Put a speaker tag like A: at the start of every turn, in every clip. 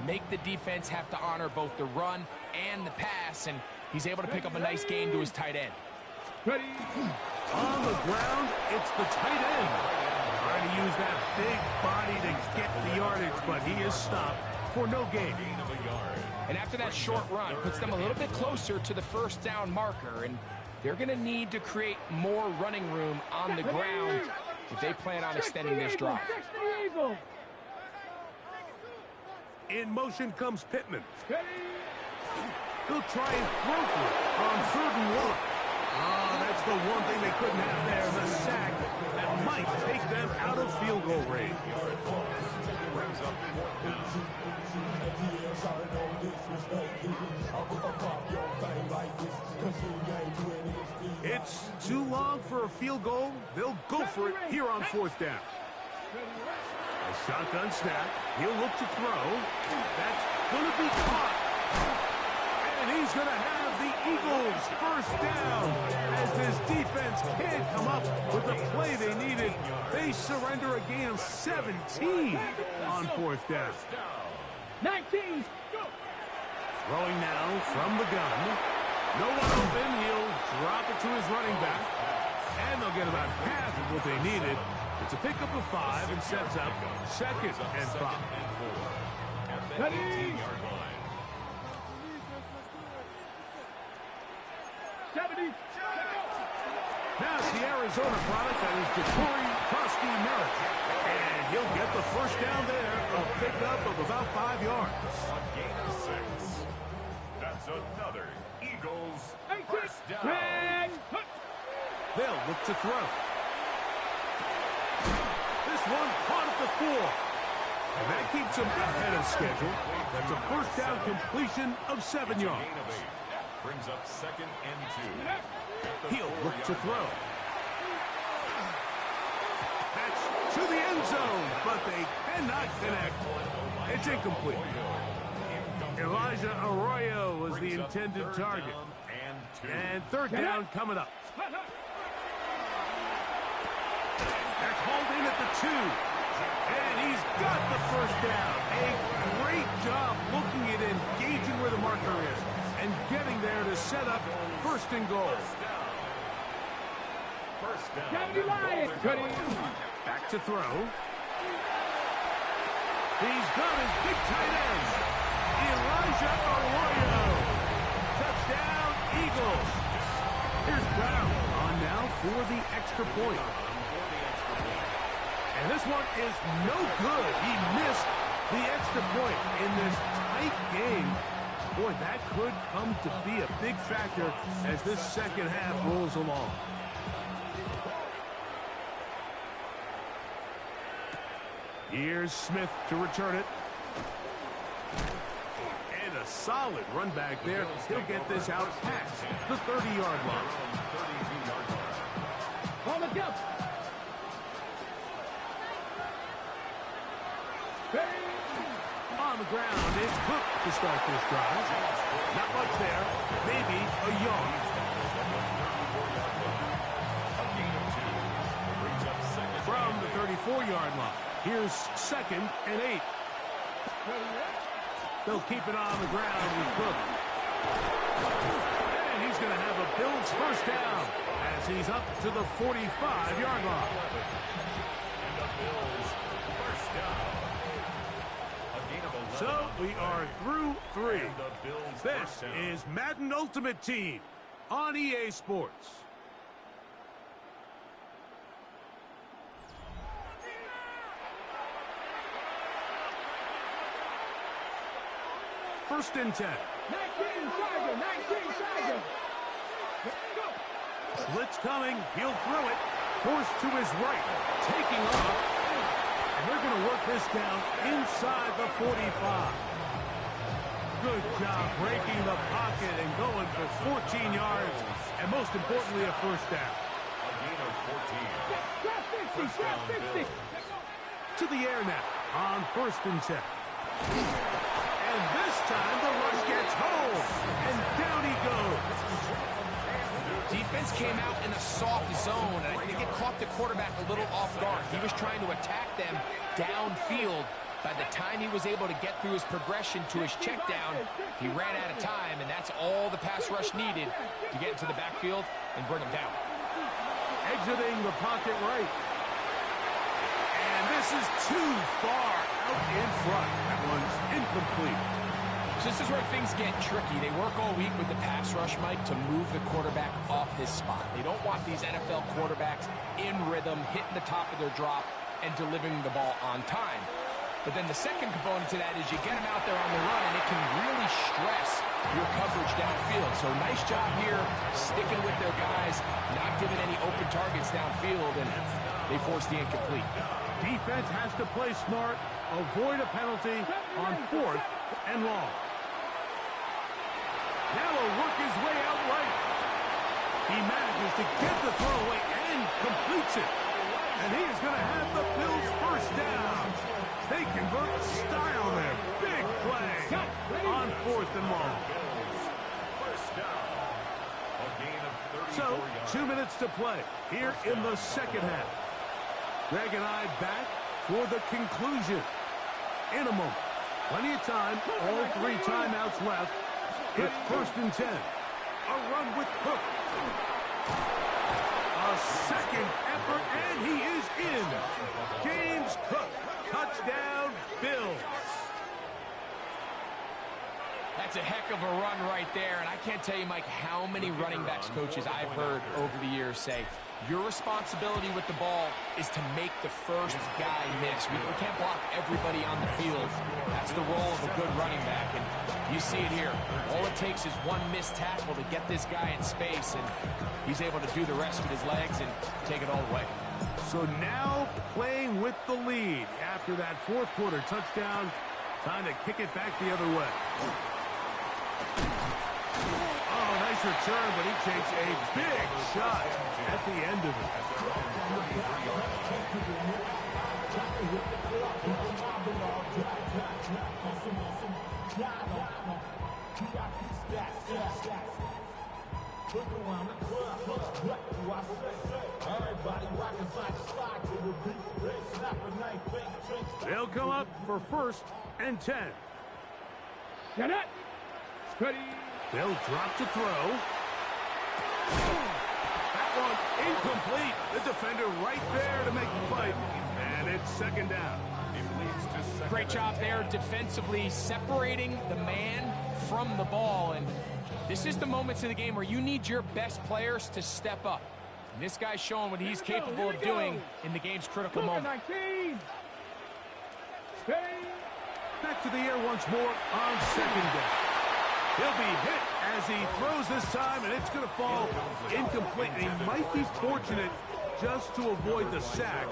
A: make the defense have to honor both the run and the pass, and he's able to pick up a nice gain to his tight end.
B: Ready. On the ground, it's the tight end. Trying to use that big body to get the yardage, but he is stopped for no gain.
A: And after that short run, puts them a little bit closer to the first down marker, and they're going to need to create more running room on the ground if they plan on extending this drive.
B: In motion comes Pittman. He'll try and throw for it on 3rd and 1. Oh, that's the one thing they couldn't have there, the sack that might take them out of field goal range. It's too long for a field goal. They'll go for it here on 4th down. A shotgun snap. He'll look to throw. That's going to be caught. And he's going to have the Eagles first down. As this defense can't come up with the play they needed, they surrender a gain of 17 on 4th down.
C: 19.
B: Throwing now from the gun. No one open. He'll drop it to his running back. And they'll get about half of what they needed. It's a pickup of 5 and sets up 2nd and 5.
C: Ready. 70.
B: Now it's the Arizona product that is Jatori Koski-Merritt. And he'll get the first down there, a pickup of about 5 yards.
D: A gain of 6. That's another Eagles first down.
B: They'll look to throw. This one caught at the 4. And that keeps him ahead of schedule. That's a first down completion of 7 yards.
D: Brings up 2nd and 2.
B: He'll look to throw. That's to the end zone, but they cannot connect. It's incomplete. Elijah Arroyo was the intended target. And 3rd down coming up. That's hauled in at the 2. And he's got the first down. A great job looking at engaging where the marker is and getting there to set up 1st and goal.
D: First down.
B: Back to throw. He's got his big tight end, Elijah Arroyo. Touchdown, Eagles. Here's Brown on now for the extra point. And this one is no good. He missed the extra point in this tight game. Boy, that could come to be a big factor as this second half rolls along. Here's Smith to return it. And a solid run back there. He'll get this out past the 30-yard line.
C: On the jump.
B: On the ground, it's Cook to start this drive. Not much there. Maybe a yard. From the 34-yard line. Here's 2nd and 8. They'll keep it on the ground with Cook. And he's going to have a Bills first down as he's up to the 45-yard line.
D: And the Bills first down.
B: So we are through 3. This is Madden Ultimate Team on EA Sports. First and 10.
C: 19, Tiger. 19, Tiger.
B: Blitz coming. He'll throw it. Forced to his right. Taking off. And they're going to work this down inside the 45. Good job breaking the pocket and going for 14 yards. And most importantly, a first down.
D: A gain of 14.
C: Drop 50.
B: To the air now on 1st and 10. And this time the rush gets home. And down he goes.
A: Defense came out in a soft zone, and I think it caught the quarterback a little off guard. He was trying to attack them downfield, By the time he was able to get through his progression to his check down, he ran out of time, and that's all the pass rush needed to get into the backfield and bring him down.
B: Exiting the pocket right. And this is too far out in front. That one's incomplete.
A: So this is where things get tricky. They work all week with the pass rush, Mike, to move the quarterback off his spot. They don't want these NFL quarterbacks in rhythm, hitting the top of their drop, and delivering the ball on time. But then the second component to that is you get them out there on the run, and it can really stress your coverage downfield. So nice job here sticking with their guys, not giving any open targets downfield, and they force the incomplete.
B: Defense has to play smart, avoid a penalty on 4th and long. Now he'll work his way out right. He manages to get the throw away and completes it. And he is going to have the Bills first down. They convert style there. Big play on 4th and long.
D: First down. A gain of 34
B: So,
D: yards.
B: 2 minutes to play here in the second half. Greg and I back for the conclusion in a moment. Plenty of time, all 3 timeouts left. It's 1st and 10. A run with Cook. A second effort, and he is in. James Cook, touchdown, Bills.
A: That's a heck of a run right there, and I can't tell you, Mike, how many running backs coaches I've heard over the years say, your responsibility with the ball is to make the first guy miss. We can't block everybody on the field. That's the role of a good running back, and you see it here. All it takes is one missed tackle to get this guy in space, and he's able to do the rest with his legs and take it all the way.
B: So now playing with the lead after that 4th quarter touchdown. Time to kick it back the other way. Oh, nice return, but he takes a big shot at the end of it. They'll come up for 1st and 10.
C: Get it. Ready.
B: They'll drop to throw. That one incomplete. The defender right there to make the fight. And it's 2nd down.
D: It leads to second.
A: Great job there defensively separating the man from the ball. And this is the moments of the game where you need your best players to step up. And this guy's showing what he's capable of doing in the game's critical moment.
C: 19. Ready.
B: Back to the air once more on 2nd down. He'll be hit as he throws this time, and it's going to fall incomplete. And he might be fortunate just to avoid the sack,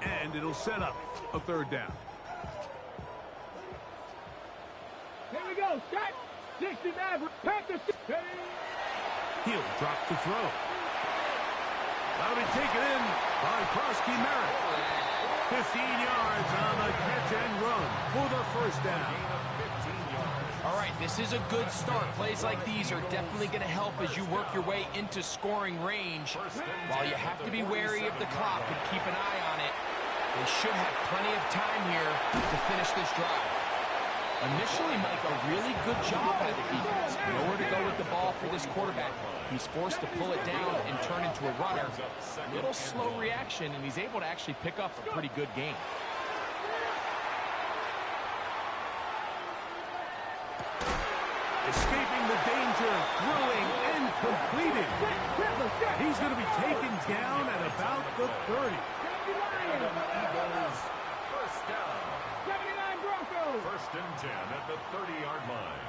B: and it'll set up a 3rd down.
C: Here we go. Start. 60 Maverick. Panthers. Ready.
B: He'll drop to throw. That'll be taken in by Krosky Merritt. 15 yards on the catch and run for the 1st down.
A: All right, this is a good start. Plays like these are definitely going to help as you work your way into scoring range. While you have to be wary of the clock and keep an eye on it, they should have plenty of time here to finish this drive. Initially, Mike, a really good job by the defense. Nowhere to go with the ball for this quarterback. He's forced to pull it down and turn into a runner. A little slow reaction, and he's able to actually pick up a pretty good game.
B: Escaping the danger, throwing and completing. He's going to be taken down at about the 30.
D: Eagles, first down.
C: 79 Broncos.
D: 1st and 10 at the 30-yard line.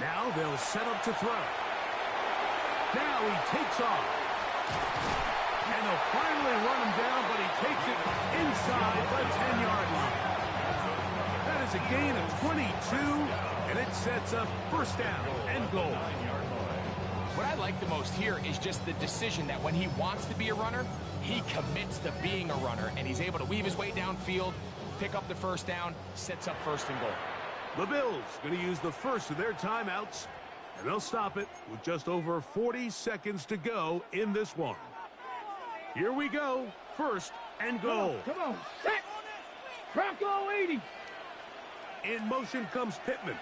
B: Now they'll set up to throw. Now he takes off. And they'll finally run him down, but he takes it inside the 10-yard line. That is a gain of 22, and it sets up 1st down and goal.
A: What I like the most here is just the decision that when he wants to be a runner, he commits to being a runner, and he's able to weave his way downfield, pick up the 1st down, sets up 1st and goal.
B: The Bills going to use the first of their timeouts, and they'll stop it with just over 40 seconds to go in this one. Here we go. First and goal.
C: Come on, set. Bronco 80.
B: In motion comes Pittman.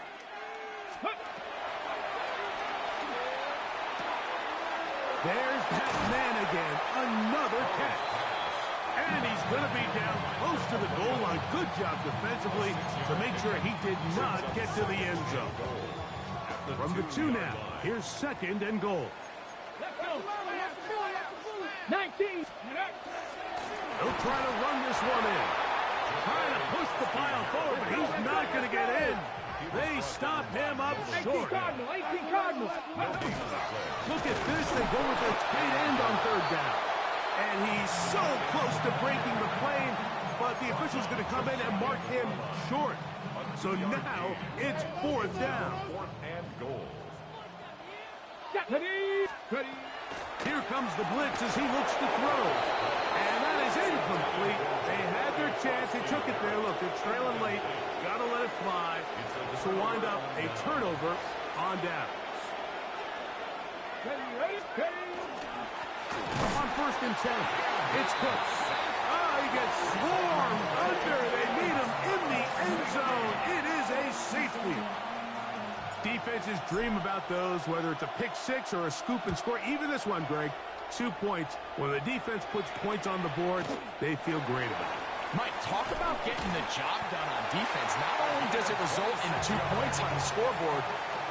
B: There's that man again. Another catch. And he's going to be down close to the goal line. Good job defensively to make sure he did not get to the end zone. From the 2 now, here's second and goal.
C: Let's go. 19.
B: He'll try to run this one in. Trying to push the pile forward, but he's not going to get in. They stop him up
C: 18
B: short.
C: Cardinal. 18 Cardinal.
B: Look at this. They go with their tight end on third down. And he's so close to breaking the plane, but the official's going to come in and mark him short. So now it's fourth down.
D: Fourth and goal.
C: Ready.
B: Here comes the blitz as he looks to throw. And that is incomplete. They had their chance. They took it there. Look, they're trailing late. Got to let it fly. This will wind up a turnover on downs.
C: Ready.
B: On first and 10, it's Cooks. Oh, he gets swarmed under. They need him in the end zone. It is a safety. Defenses dream about those, whether it's a pick six or a scoop and score. Even this one, Greg, 2 points. When the defense puts points on the board, they feel great about it.
A: Mike, talk about getting the job done on defense. Not only does it result in 2 points on the scoreboard,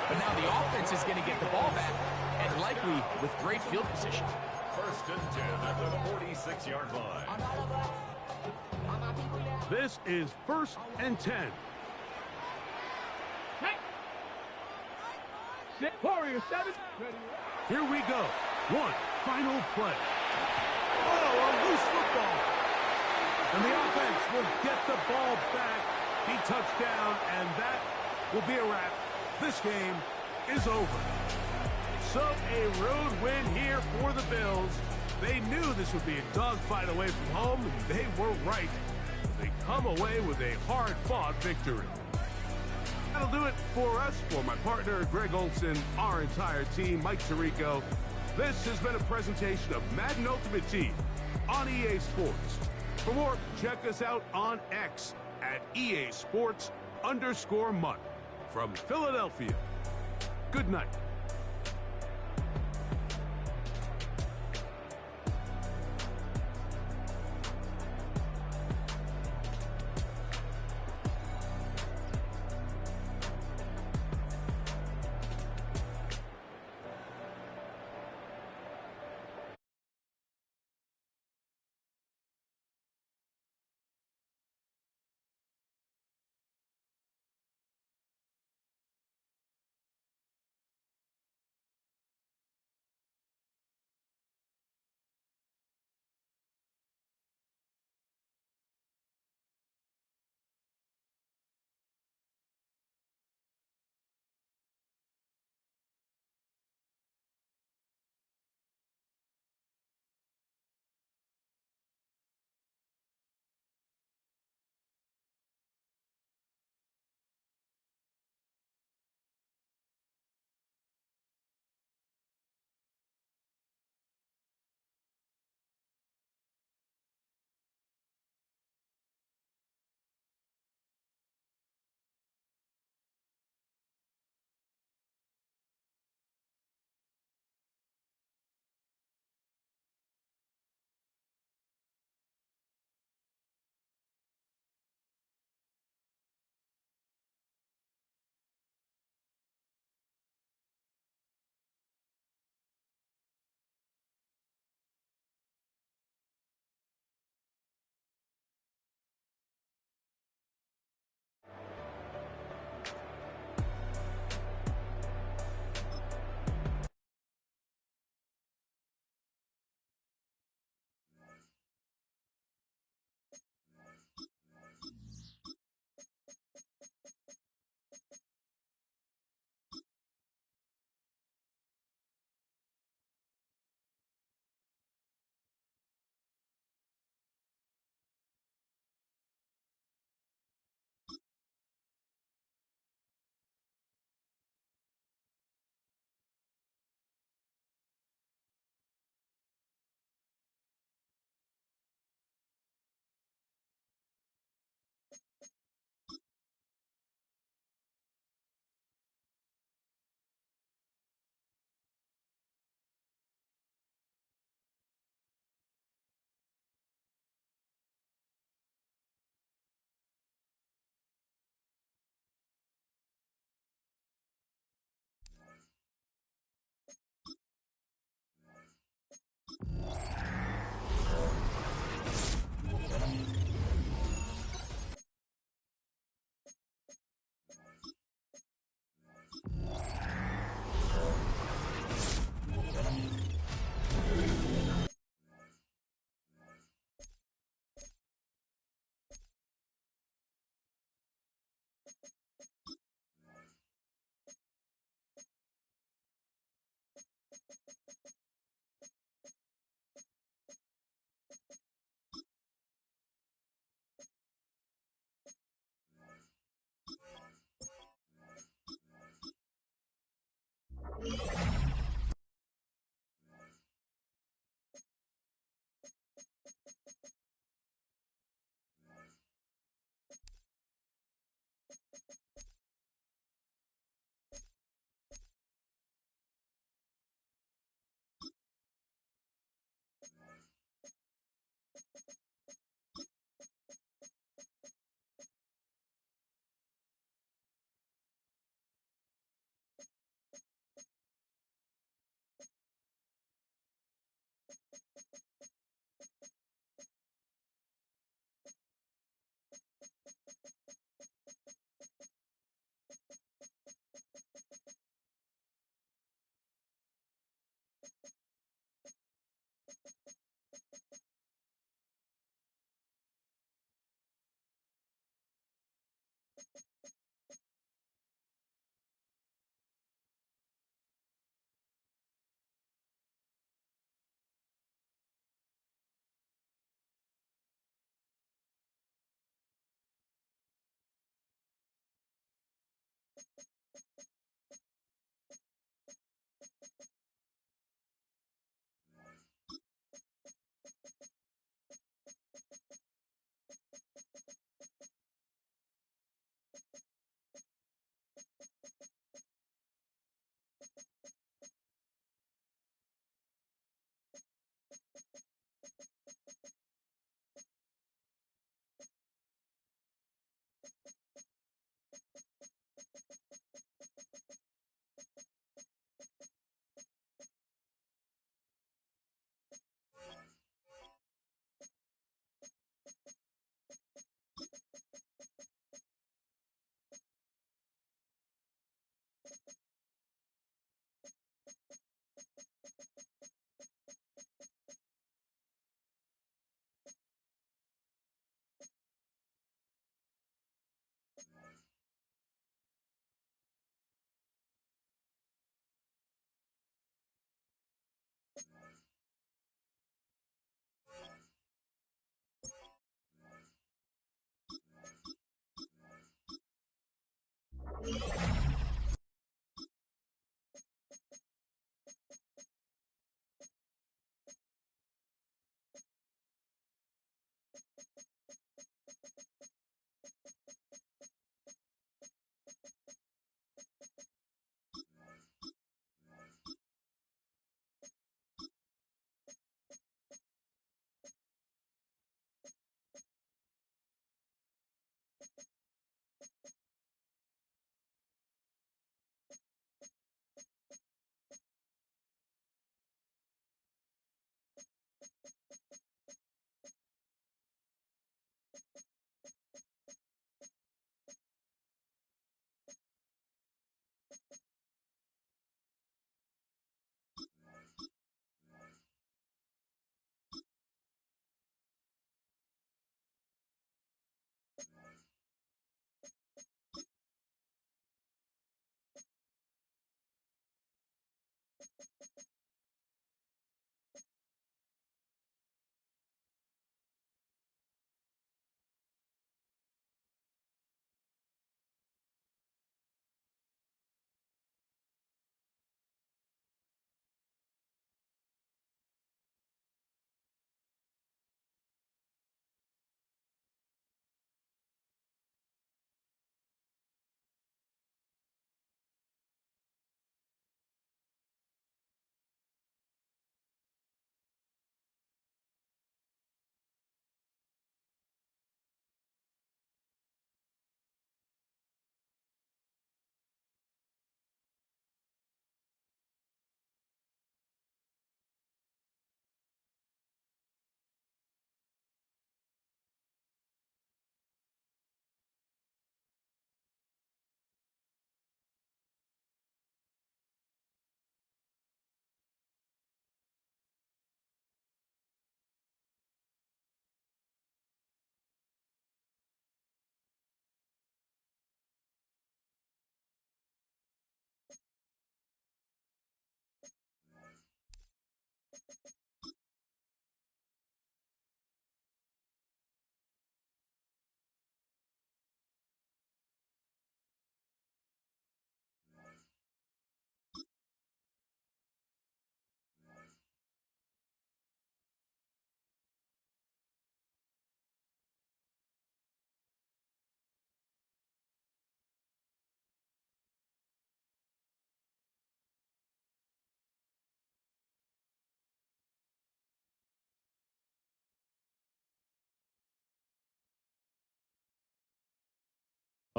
A: but now the offense is going to get the ball back, and likely with great field position.
D: First and 10 at the 46-yard line.
B: This is first and 10.
C: Warrior 7. Ready.
B: Here we go. One final play. Oh, a loose football. And the offense will get the ball back. He touched down, and that will be a wrap. This game is over. So a road win here for the Bills. They knew this would be a dogfight away from home, and they were right. They come away with a hard-fought victory. That'll do it for us, for my partner, Greg Olson, our entire team, Mike Tirico. This has been a presentation of Madden Ultimate Team on EA Sports. For more, check us out on X at EA Sports_Mutt. From Philadelphia, good night.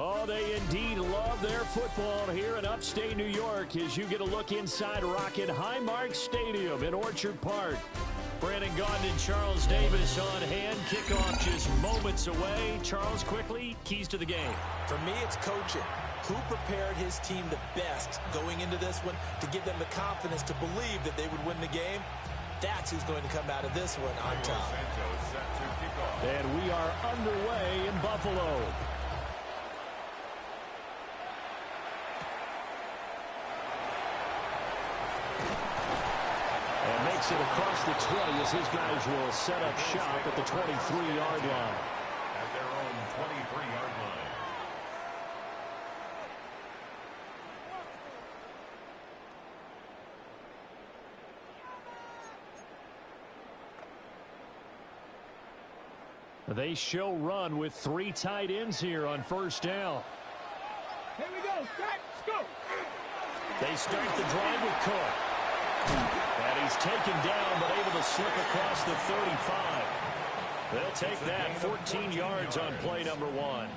E: Oh, they indeed love their football here in upstate New York as you get a look inside Rocket Highmark Stadium in Orchard Park. Brandon Gaudin and Charles Davis on hand. Kickoff just moments away. Charles, quickly, keys to the game.
F: For me, it's coaching. Who prepared his team the best going into this one to give them the confidence to believe that they would win the game? That's who's going to come out of this one on top.
E: And we are underway in Buffalo. And makes it across the 20 as his guys will set up shop at the 23-yard line.
D: At their own 23-yard line.
E: They show run with 3 tight ends here on first down.
C: Here we go. Start. Let's go.
E: They start the drive with Cook. And he's taken down but able to slip across the 35. They'll take that 14 yards on play number 1.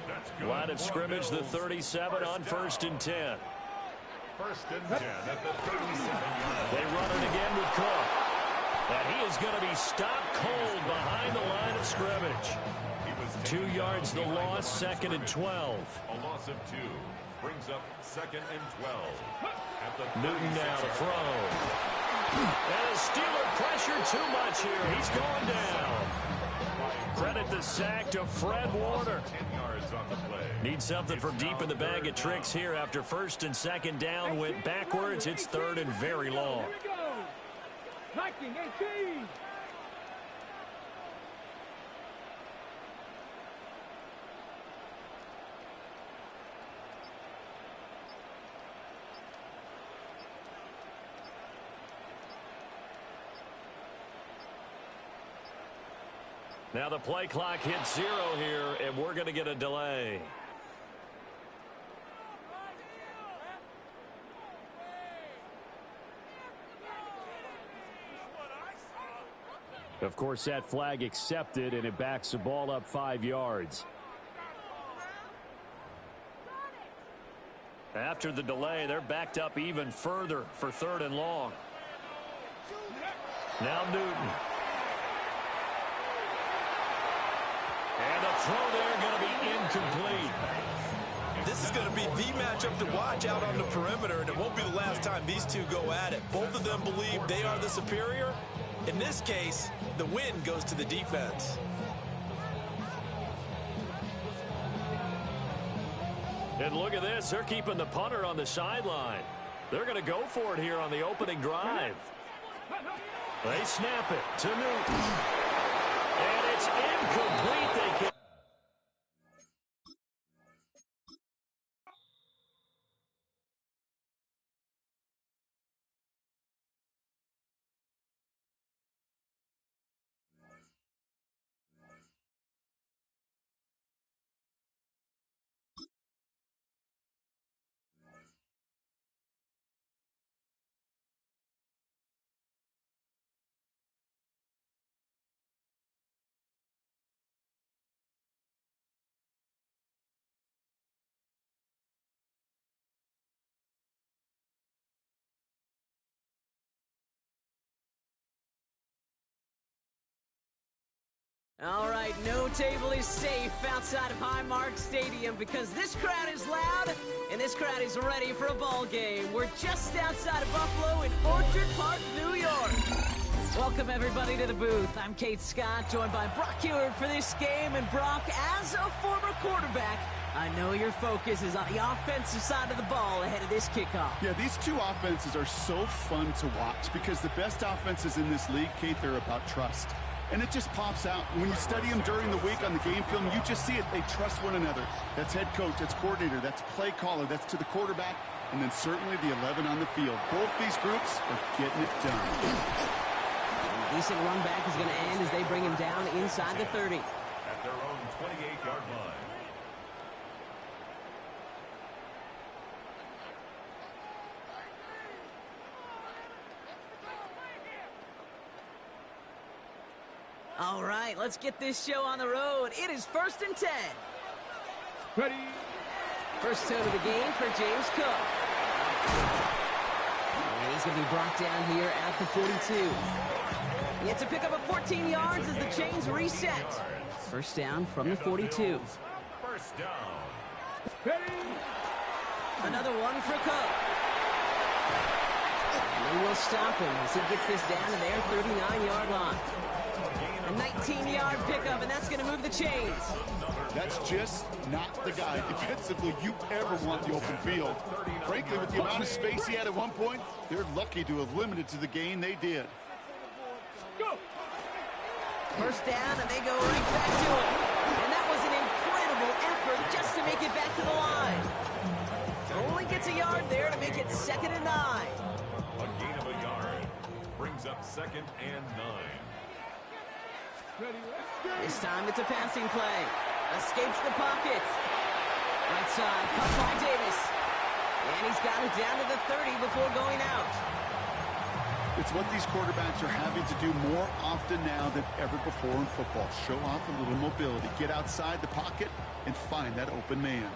E: Line of scrimmage, the 37 on 1st and 10.
D: 1st and 10 at the 37-yard.
E: They run it again with Cook. And he is going to be stopped cold behind the line of scrimmage. 2 yards the loss, 2nd and 12.
D: A loss of 2 brings up 2nd and 12. At the
E: Newton now to throw. And a Steeler pressure too much here. He's going down. Credit the sack to Fred Warner.
D: 10 yards on the play.
E: Need something from deep in the bag of tricks here after 1st and 2nd down. Went backwards. It's 3rd and very long.
C: Here we go. Viking 18.
E: Now the play clock hits 0 here, and we're going to get a delay. Of course, that flag accepted, and it backs the ball up 5 yards. After the delay, they're backed up even further for 3rd and long. Now Newton. And the throw there going to be incomplete.
F: This is going to be the matchup to watch out on the perimeter, and it won't be the last time these two go at it. Both of them believe they are the superior. In this case, the win goes to the defense.
E: And look at this. They're keeping the punter on the sideline. They're going to go for it here on the opening drive. They snap it to Newton. And it's incomplete. They can.
G: All right, no table is safe outside of Highmark Stadium because this crowd is loud and this crowd is ready for a ball game. We're just outside of Buffalo in Orchard Park, New York. Welcome, everybody, to the booth. I'm Kate Scott, joined by Brock Heward for this game. And Brock, as a former quarterback, I know your focus is on the offensive side of the ball ahead of this kickoff.
H: Yeah, these two offenses are so fun to watch because the best offenses in this league, Kate, they're about trust. And it just pops out. When you study them during the week on the game film, you just see it. They trust one another. That's head coach, that's coordinator, that's play caller, that's to the quarterback, and then certainly the 11 on the field. Both these groups are getting it done.
G: Decent run back is going to end as they bring him down inside the 30.
D: At their own 28-yard line.
G: All right, let's get this show on the road. It is 1st and 10.
C: Ready.
G: First toe of the game for James Cook. And he's going to be brought down here at the 42. He had to pick up a 14 yards as the chains reset. First down from the 42.
D: First down.
G: Another one for Cook. And they will stop him as he gets this down to their 39-yard line. A 19-yard pickup, and that's going to move the chains.
H: That's just not the guy defensively you ever want the open field. Frankly, with the amount of space he had at one point, they're lucky to have limited to the gain they did.
G: First down, and they go right back to it. And that was an incredible effort just to make it back to the line. Only gets a yard there to make it 2nd and 9.
D: A gain of a yard brings up 2nd and 9.
G: This time it's a passing play. Escapes the pocket. Right side, caught by Davis. And he's got it down to the 30 before going out.
H: It's what these quarterbacks are having to do more often now than ever before in football. Show off a little mobility. Get outside the pocket and find that open man.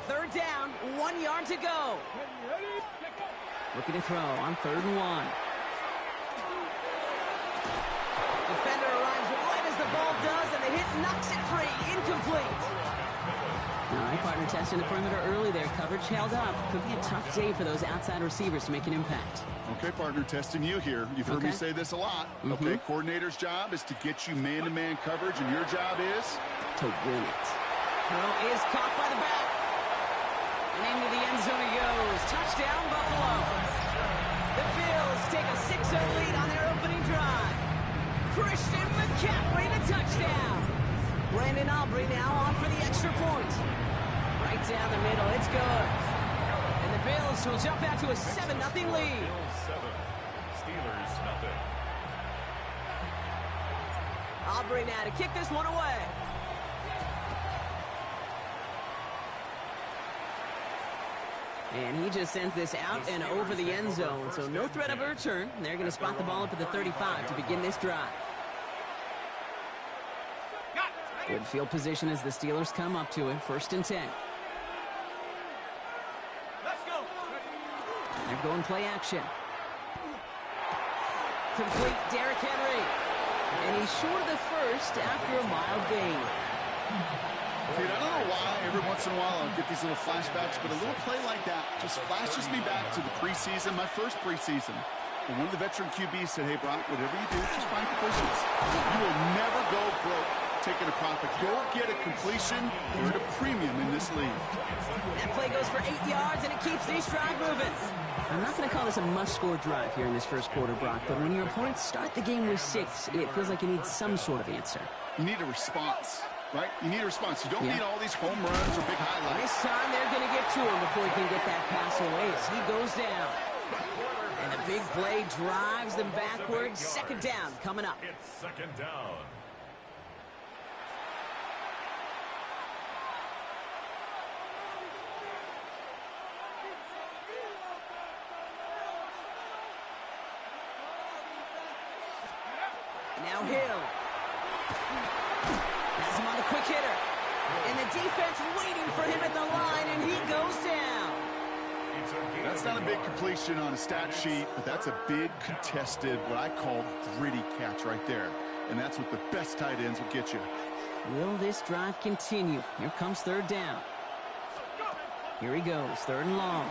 G: Third down, 1 yard to go. Looking to throw on 3rd and 1. Defender arrives right as the ball does, and the hit knocks it free. Incomplete. All right, partner testing the perimeter early there. Coverage held up. Could be a tough day for those outside receivers to make an impact.
H: Okay, partner, testing you here. You've heard me say this a lot. Okay, coordinator's job is to get you man-to-man coverage, and your job is
G: to win it. Throw is caught by the back. And into the end zone he goes. Touchdown, Buffalo. The Bills take a 6-0 lead on their opening drive. Christian McCaffrey to touchdown. Brandon Aubrey now on for the extra point. Right down the middle, it's good. And the Bills will jump out to a 7-0 lead.
D: Bills 7, Steelers nothing.
G: Aubrey now to kick this one away. And he just sends this out and over the end zone, so no threat of a return. They're going to spot the ball up at the 35 to begin this drive. Good field position as the Steelers come up to it. 1st and 10. They're going play action. Complete Derrick Henry. And he's short of the first after a mild gain.
H: Dude, I don't know why every once in a while I'll get these little flashbacks, but a little play like that just flashes me back to the preseason, my first preseason. And one of the veteran QBs said, hey, Brock, whatever you do, just find completions. You will never go broke taking a profit. Go get a completion. You're at a premium in this league.
G: That play goes for 8 yards, and it keeps this drive moving. I'm not going to call this a must-score drive here in this first quarter, Brock, but when your opponents start the game with 6, it feels like you need some sort of answer.
H: You need a response, right? You need a response. You don't need all these home runs or big highlights.
G: This time they're going to get to him before he can get that pass away as he goes down. And the big play drives them backwards. 2nd down coming up.
D: It's 2nd down.
G: Now Hill. Has him on the quick hitter. And the defense waiting for him at the line, and he goes down.
H: That's not a big completion on a stat sheet, but that's a big contested, what I call gritty catch right there. And that's what the best tight ends will get you.
G: Will this drive continue? Here comes 3rd down. Here he goes, 3rd and long.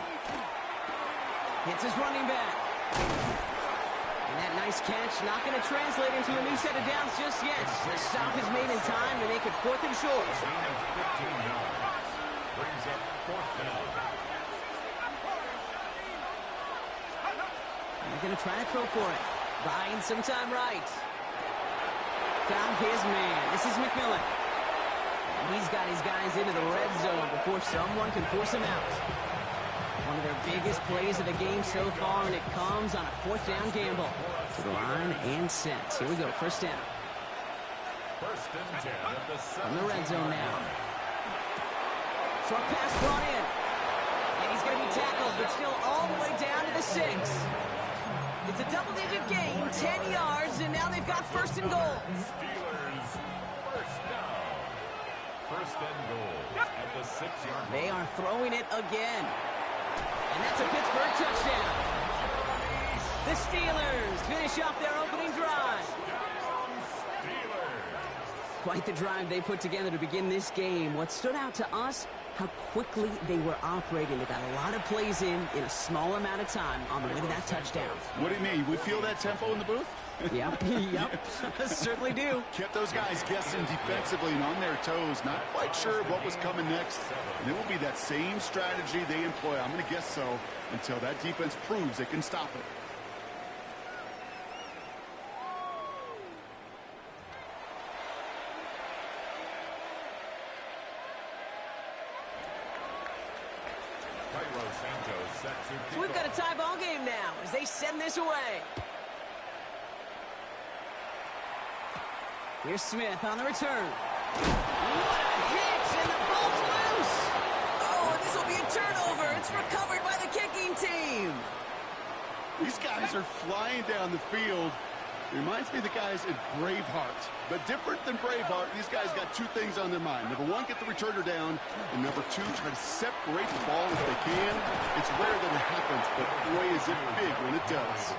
G: Hits his running back. And that nice catch not going to translate into a new set of downs just yet. The stop is made in time to make it 4th and short.
D: Brings up 4th down.
G: They're going to try to throw for it. Buying some time right. Found his man. This is McMillan. And he's got his guys into the red zone before someone can force him out. One of their biggest plays of the game so far, and it comes on a 4th down gamble. To the line and set. Here we go, 1st down.
D: 1st and 10 at the 7.
G: From the red zone now. Short pass brought in. And he's going to be tackled, but still all the way down to the 6. It's a double-digit gain, 10 yards, and now they've got 1st and goal.
D: Steelers 1st down. First and goal at the 6-yard line.
G: They are throwing it again. And that's a Pittsburgh touchdown. The Steelers finish off their opening drive. Quite the drive they put together to begin this game. What stood out to us, how quickly they were operating. They got a lot of plays in a small amount of time on the way to that touchdown.
H: What do you mean? We feel that tempo in the booth?
G: Yep, certainly do.
H: Kept those guys guessing defensively and on their toes, not quite sure what was coming next. And it will be that same strategy they employ, I'm going to guess so, until that defense proves they can stop it.
G: So we've got a tie ball game now as they send this away. Here's Smith on the return. What a hit, and the ball's loose. Oh, this will be a turnover. It's recovered by the kicking team.
H: These guys are flying down the field. Reminds me of the guys at Braveheart. But different than Braveheart, these guys got two things on their mind. Number one, get the returner down. And number two, try to separate the ball if they can. It's rare that it happens, but boy, is it big when it does.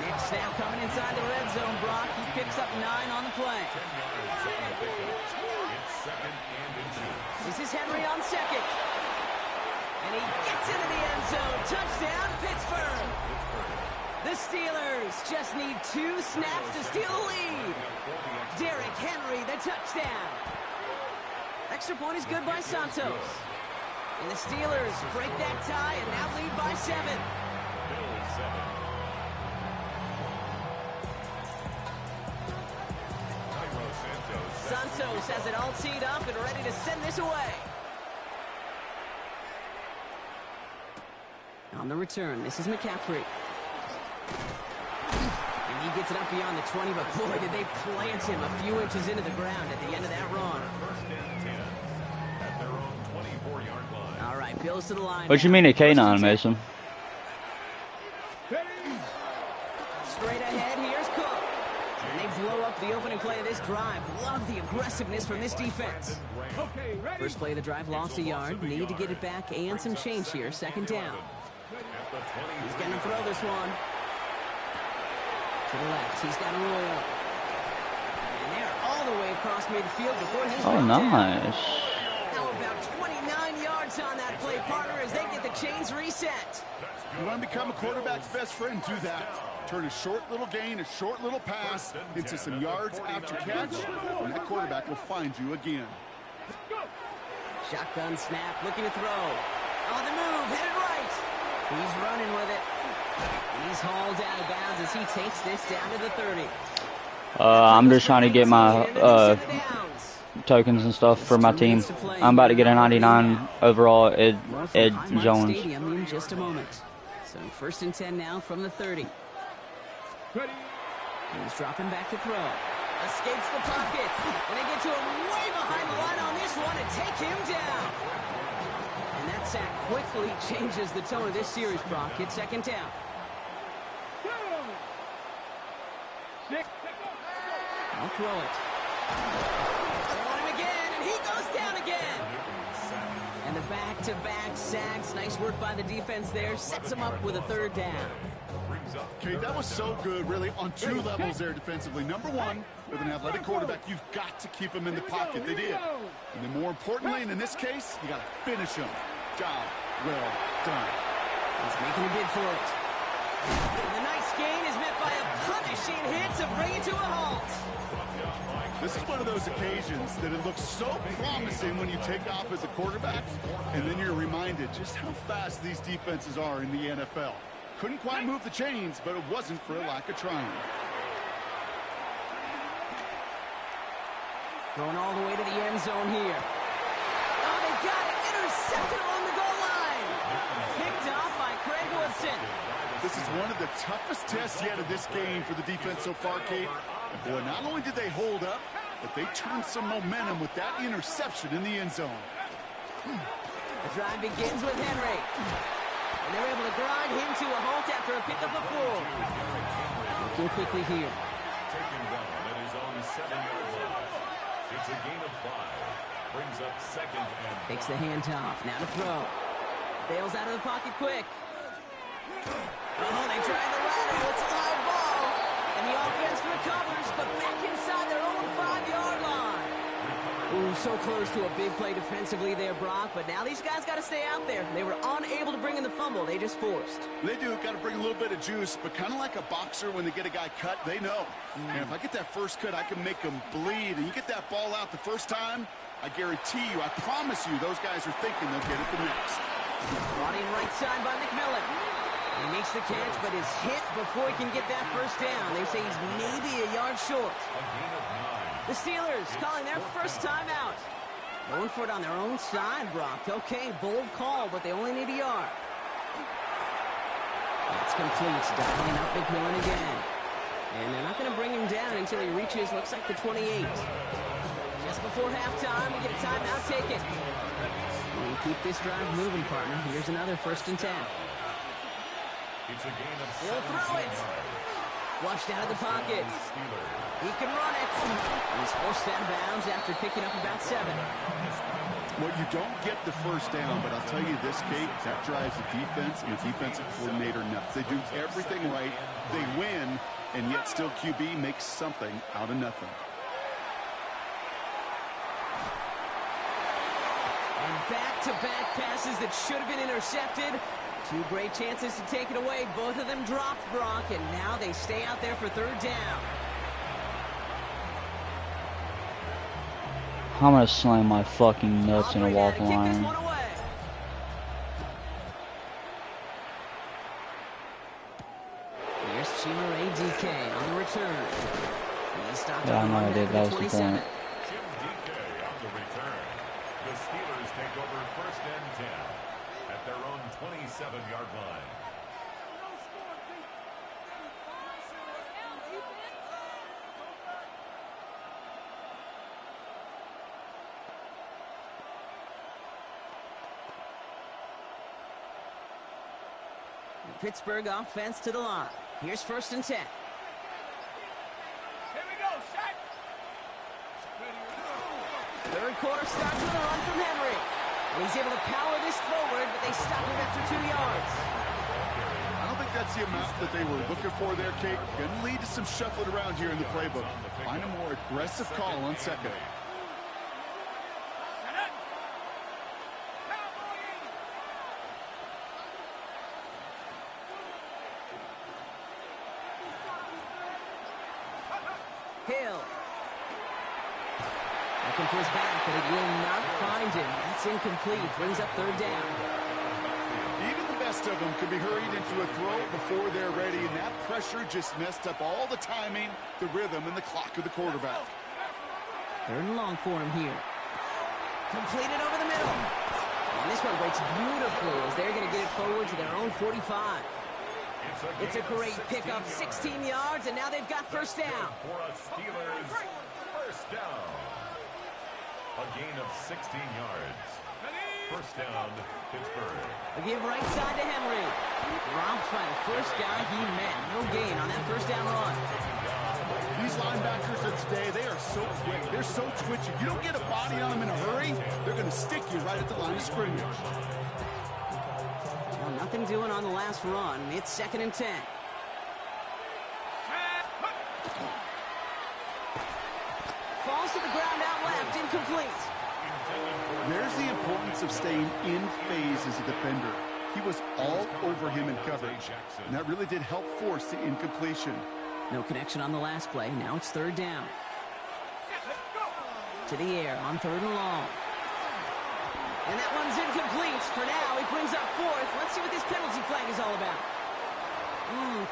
G: Next snap coming inside the red zone, Brock. He picks up 9 on the play. This is Henry on second. And he gets into the end zone. Touchdown, Pittsburgh. The Steelers just need 2 snaps to steal the lead. Derrick Henry, the touchdown. Extra point is good by Santos. And the Steelers break that tie and now lead by 7. Santos has it all teed up and ready to send this away. On the return, this is McCaffrey. And he gets it up beyond the 20, but boy, did they plant him a few inches into the ground at the end of that run. All right, Bills to the line.
I: What you mean a canine, Mason?
G: Straight ahead, here's Cook. And they blow up the opening play of this drive. Love the aggressiveness from this defense. First play of the drive, lost a yard. Need to get it back and some change here. Second down. He's going to throw this one. To the left, he's got a roll up. And they're all the way across midfield before he's
I: Oh, nice.
G: How about 29 yards on that play, partner, as they get the chains reset.
H: You want to become a quarterback's best friend, do that. Turn a short little gain, a short little pass into some yards after catch, and that quarterback will find you again.
G: Shotgun snap, looking to throw. On the move, headed right. He's running with it. And he's hauled out of bounds as he takes this down to the 30.
I: I'm just trying to get my tokens and stuff for my team. I'm about to get a 99 overall Ed Jones.
G: In just a moment. So first and 10 now from the 30. He's dropping back to throw. Escapes the pocket. And they get to him way behind the line on this one and take him down. And that sack quickly changes the tone of this series, Brock. It's second down. I'll throw it. Throwing him again, and he goes down again. And the back-to-back sacks. Nice work by the defense there. Sets him up with a third down.
H: Okay, that was so good, really, on 2 levels there defensively. Number one, with an athletic quarterback, you've got to keep him in the pocket. They did. And then more importantly, and in this case, you got to finish him. Job well done.
G: He's making a bid for it. And the nice gain is met by a punishing hit to bring it to a halt.
H: This is one of those occasions that it looks so promising when you take off as a quarterback, and then you're reminded just how fast these defenses are in the NFL. Couldn't quite move the chains, but it wasn't for a lack of trying.
G: Going all the way to the end zone here. Oh, they got it. Intercepted along the goal line. Picked off by Craig Woodson.
H: This is one of the toughest tests yet of this game for the defense so far, Kate. And boy, not only did they hold up, but they turned some momentum with that interception in the end zone.
G: The drive begins with Henry. And they're able to grind him to a halt after a pickup of 4. Looking quickly here.
D: Taken down at his own 7-yard line. It's a gain of 5. Brings up second and
G: Takes the handoff. Now to throw. Bails out of the pocket quick. Oh, they tried the lateral. It's a live ball. And the offense recovers, but back inside their own 5-yard line. Ooh, so close to a big play defensively there, Brock. But now these guys got to stay out there. They were unable to bring in the fumble. They just forced.
H: They do. Got to bring a little bit of juice, but kind of like a boxer when they get a guy cut, they know. And if I get that first cut, I can make them bleed. And you get that ball out the first time, I guarantee you, I promise you, those guys are thinking they'll get it the next.
G: Brought in right side by McMillan. He makes the catch, but is hit before he can get that first down. They say he's maybe a yard short. The Steelers calling their first timeout. Going for it on their own side, Brock. Okay, bold call, but they only need a yard. That's complete. Dialing up McMillan again. And they're not going to bring him down until he reaches, looks like the 28. Just before halftime, we get a timeout taken. We keep this drive moving, partner. Here's another 1st and 10. He'll throw it. Flushed out of the pocket. He can run it. He's forced out of bounds after picking up about 7.
H: Well, you don't get the first down, but I'll tell you this, Kate, that drives the defense and the defensive coordinator nuts. They do everything right. They win, and yet still QB makes something out of nothing.
G: And back-to-back passes that should have been intercepted. 2 great chances to take it away. Both of them dropped, Brock, and now they stay out there for 3rd down.
I: I'm gonna slam my fucking nuts in a walk line.
G: Here's Chimere DK on the return.
I: Yeah, I know I did. That was the point.
D: Jim DK on the return. The Steelers take over 1st and 10 at their own 27-yard line.
G: Pittsburgh offense to the line. Here's 1st and 10.
C: Here we go, set.
G: 3rd quarter starts with a run from Henry. And he's able to power this forward, but they stop him after 2 yards.
H: I don't think that's the amount that they were looking for there, Kate. Going to lead to some shuffling around here in the playbook. Find a more aggressive call on 2nd.
G: Hill. Looking for his back, but it will not find him. That's incomplete. Brings up 3rd down.
H: Even the best of them could be hurried into a throw before they're ready, and that pressure just messed up all the timing, the rhythm, and the clock of the quarterback.
G: 3rd and long for him here. Completed over the middle. And this one breaks beautifully as they're going to get it forward to their own 45. It's a great pickup, 16 yards, and now they've got 1st down.
D: For a Steelers 1st down. A gain of 16 yards. 1st down, Pittsburgh.
G: A give right side to Henry. Dropped by the first guy he met. No gain on that 1st down run.
H: These linebackers of today, they are so quick. They're so twitchy. You don't get a body on them in a hurry, they're going to stick you right at the line of scrimmage.
G: Well, nothing doing on the last run. It's 2nd and 10. Falls to the ground out left, incomplete.
H: There's the importance of staying in phase as a defender. He was all over him in coverage, and that really did help force the incompletion.
G: No connection on the last play. Now it's 3rd down. To the air on 3rd and long. And that one's incomplete. For now, it brings up 4th. Let's see what this penalty flag is all about.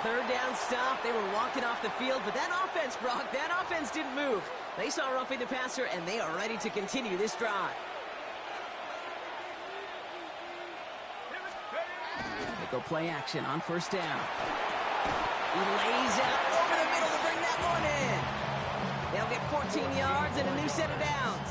G: 3rd down stop. They were walking off the field, but that offense, Brock, that offense didn't move. They saw roughing the passer, and they are ready to continue this drive. They go play action on 1st down. He lays out over the middle to bring that one in. They'll get 14 yards and a new set of downs.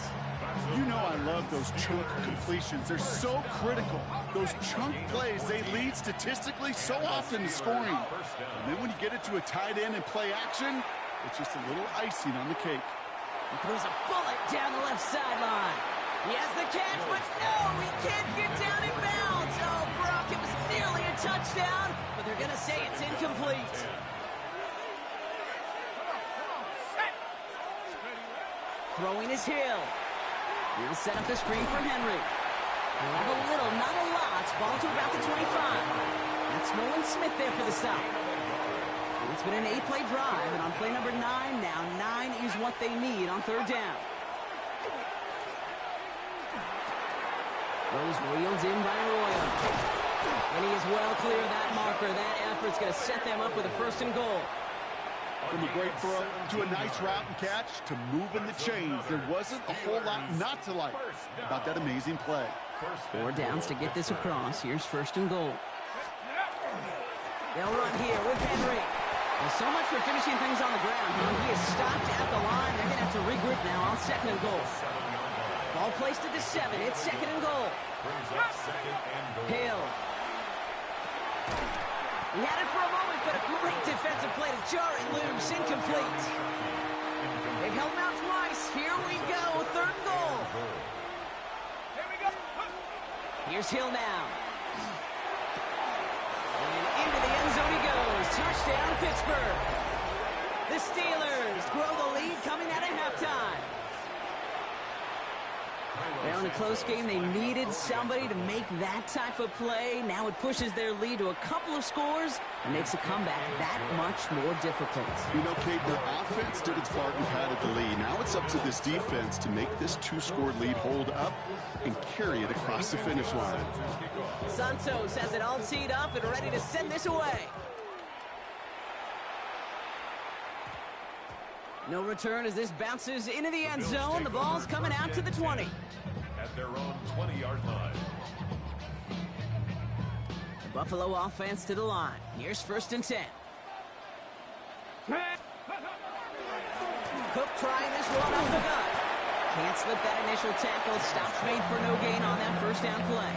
H: You know I love those chunk completions. They're so critical. Those chunk plays, they lead statistically so often to scoring. And then when you get it to a tight end and play action, it's just a little icing on the cake.
G: He throws a bullet down the left sideline. He has the catch, but no, he can't get down in bounds. Oh, Brock, it was nearly a touchdown, but they're going to say it's incomplete. Throwing is Hill. He'll set up the screen for Henry. He'll have a little, not a lot. Ball to about the 25. That's Nolan Smith there for the stop. It's been an 8-play drive, and on play number 9, now 9 is what they need on third down. Rose reeled in by Arroyo. And he is well clear of that marker. That effort's going to set them up with a first and goal.
H: From a great throw to a nice route and catch to moving the chains, there wasn't a whole lot not to like about that amazing play.
G: 4 downs to get this across. Here's first and goal. They'll run here with Henry. Well, so much for finishing things on the ground. He is stopped at the line. They're going to have to regroup now on second and goal. Ball placed at the 7. It's second and goal. Hill. He had it for a moment, but a great defensive play to jar it loose. Incomplete. They've held him out twice. Here we go. Third and goal.
C: Here we go.
G: Here's Hill now. And into the end zone he goes. Touchdown, Pittsburgh. The Steelers grow the lead coming out of halftime. Well, in a close game, they needed somebody to make that type of play. Now it pushes their lead to a couple of scores and makes a comeback that much more difficult.
H: You know, Kate, their offense did its part and padded the lead. Now it's up to this defense to make this 2-score lead hold up and carry it across the finish line.
G: Santos has it all teed up and ready to send this away. No return as this bounces into the end zone. The ball's coming out to the 20.
D: At their own 20-yard line.
G: The Buffalo offense to the line. Here's first and 10. Cook trying this one up the gut. Can't slip that initial tackle. Stops made for no gain on that first down play.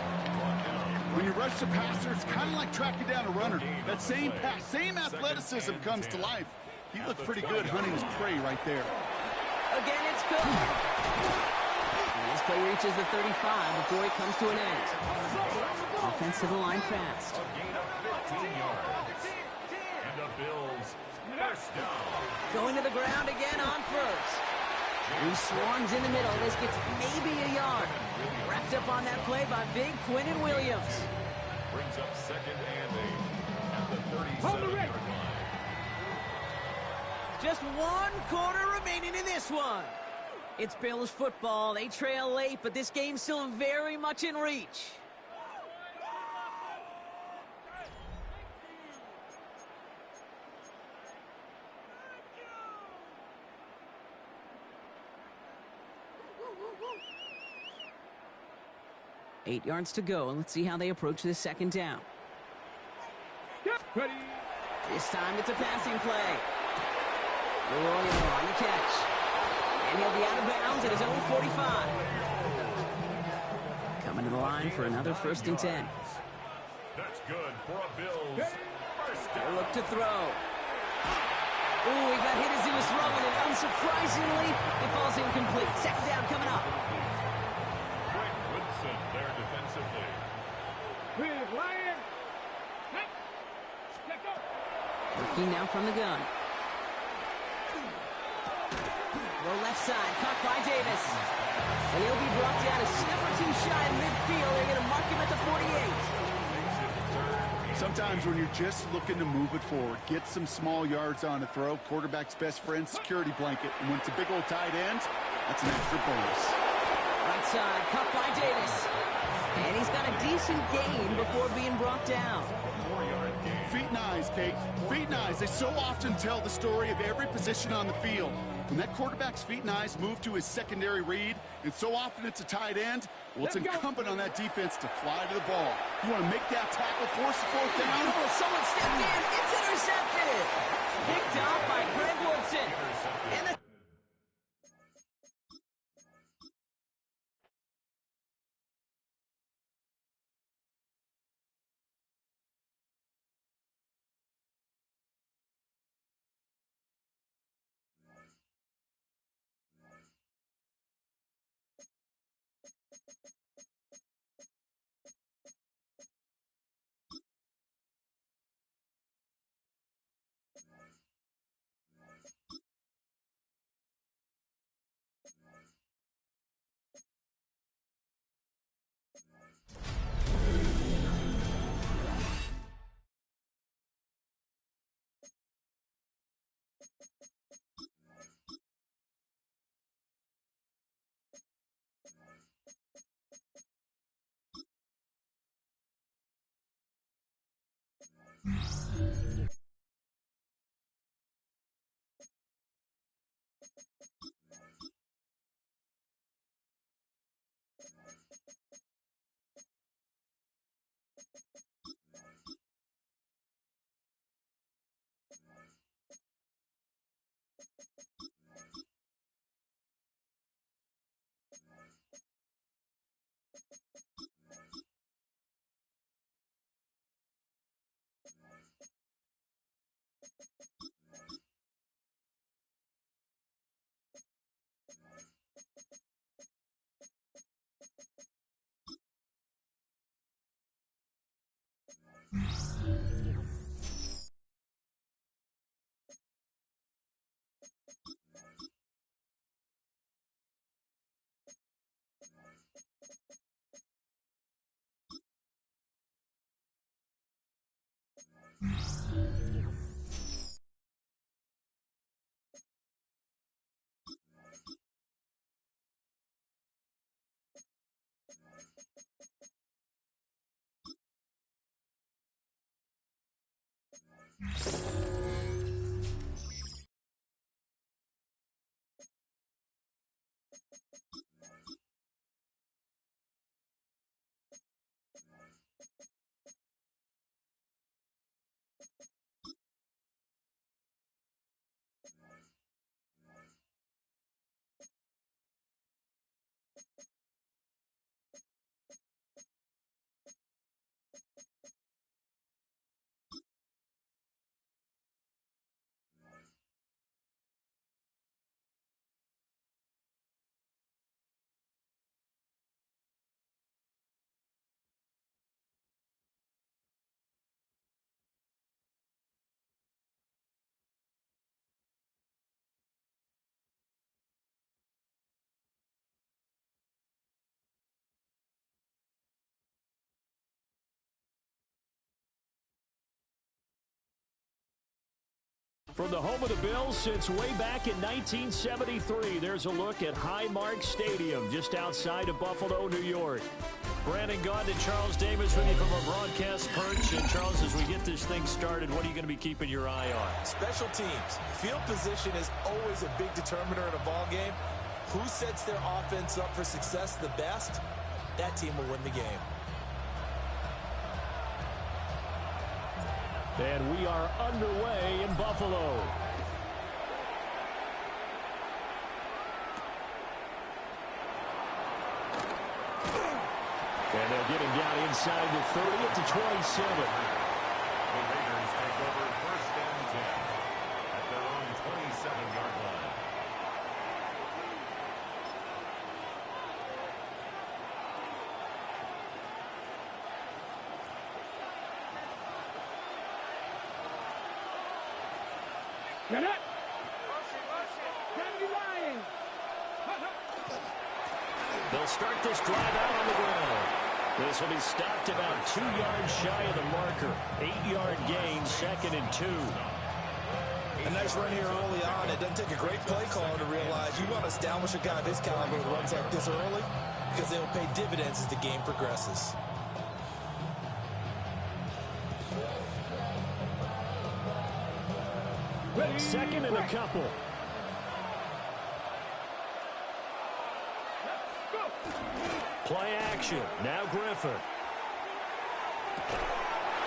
H: When you rush the passer, it's kind of like tracking down a runner. That same pass, same athleticism comes to life. He looked pretty good hunting his prey right there.
G: Again, it's Cook. And this play reaches the 35 before it comes to an end. Offense to the line fast.
D: A gain of 15 yards. And the Bills first down.
G: Going to the ground again on first. He swarms in the middle. This gets maybe a yard. Wrapped up on that play by big Quinnen Williams.
D: Brings up second and 8 at the 37-yard line.
G: Just 1 quarter remaining in this one. It's Bills football. They trail late, but this game's still very much in reach. Eight yards to go, and let's see how they approach this second down.
C: Ready.
G: This time it's a passing play. Arroyo on the catch. And he'll be out of bounds at his own 45. Coming to the line for another first and 10.
D: That's good for a Bills first
G: They
D: down.
G: look to throw. Ooh, he got hit as he was throwing it. Unsurprisingly, it falls incomplete. Second down coming up.
D: Greg Woodson there defensively.
C: Big Lion. Check up.
G: Working now from the gun. Low left side, caught by Davis. And he'll be brought down a step or two shy in midfield. They're going to mark him at the 48.
H: Sometimes when you're just looking to move it forward, get some small yards on a throw, quarterback's best friend, security blanket. And when it's a big old tight end, that's an extra bonus.
G: Right side, caught by Davis. And he's got a decent gain before being brought down.
H: Feet and eyes, Kate. Feet and eyes. They so often tell the story of every position on the field. When that quarterback's feet and eyes move to his secondary read, and so often it's a tight end, well, it's incumbent on that defense to fly to the ball. You want to make that tackle, force the fourth down?
G: Oh, someone stepped in. It's intercepted. Picked off by Greg Woodson. And the
E: From the home of the Bills since way back in 1973, there's a look at Highmark Stadium just outside of Buffalo, New York. Brandon Gaudin and Charles Davis with you from our broadcast perch. And Charles, as we get this thing started, what are you going to be keeping your eye on?
F: Special teams. Field position is always a big determiner in a ball game. Who sets their offense up for success the best, that team will win the game.
E: And we are underway in Buffalo. And they'll get him down inside the 30 up to 27.
D: The Raiders take over first and 10 at their own 27-yard line.
C: Get it!
E: They'll start this drive out on the ground. This will be stopped about 2 yards shy of the marker. 8-yard gain, 2nd and 2.
F: A nice run here early on. It doesn't take a great play caller to realize you want to establish a guy of his caliber who runs like this early because they will pay dividends as the game progresses.
E: Second and a couple. Play action. Now Griffin.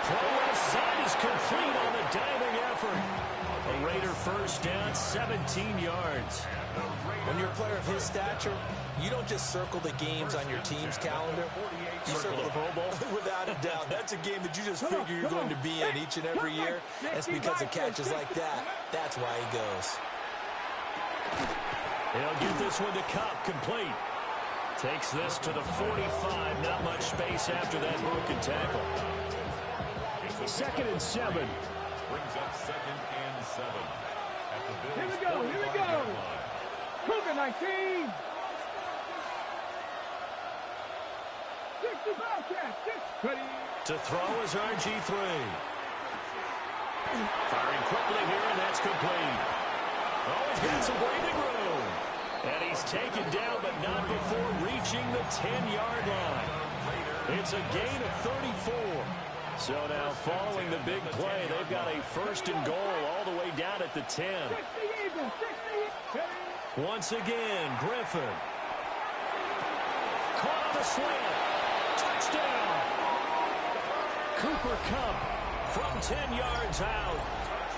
E: Throw left side is complete on the diving effort. A Raider first down, 17 yards.
F: When you're a player of his stature, you don't just circle the games on your team's calendar. You circle the Pro Bowl. Without a doubt. That's a game that you just figure you're going to be in each and every year. And it's because of catches like that. That's why he goes.
E: He'll get this one to Cup, complete. Takes this to the 45. Not much space after that broken tackle. 2nd and 7.
D: Brings up 2nd and 7 at the Bills.
C: Here we go, here we go. Cougar 19. 60 Bobcats. Ready.
E: To throw is RG3. Firing quickly here, and that's complete. Oh, he's got some breathing room. And he's taken down, but not before reaching the 10-yard line. It's a gain of 34. So now following the big play, they've got a 1st and goal all the way down at the 10. Once again, Griffin. Caught on the slant. Touchdown. Cooper Kupp from 10 yards out.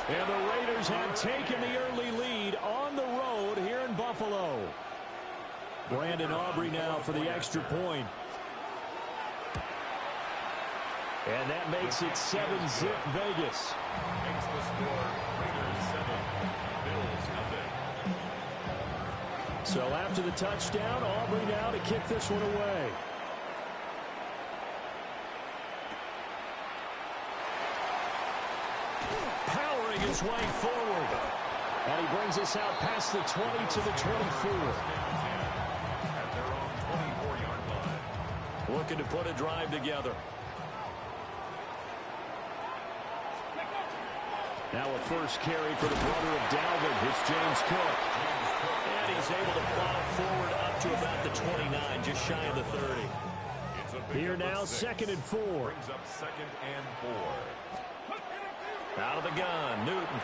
E: And the Raiders have taken the early lead on the road here in Buffalo. Brandon Aubrey now for the extra point. And that makes it 7-zip Vegas.
D: Makes the score Raiders 7, Bills nothing.
E: So after the touchdown, Aubrey now to kick this one away. Powering his way forward. And he brings us out past the 20 to the 24.
D: At their own 24-yard line.
E: Looking to put a drive together. Now a first carry for the brother of Dalvin. It's James Cook. And he's able to plow forward up to about the 29, just shy of the 30. Here now, 2nd and 4.
D: Brings up 2nd and 4.
E: Out of the gun, Newton.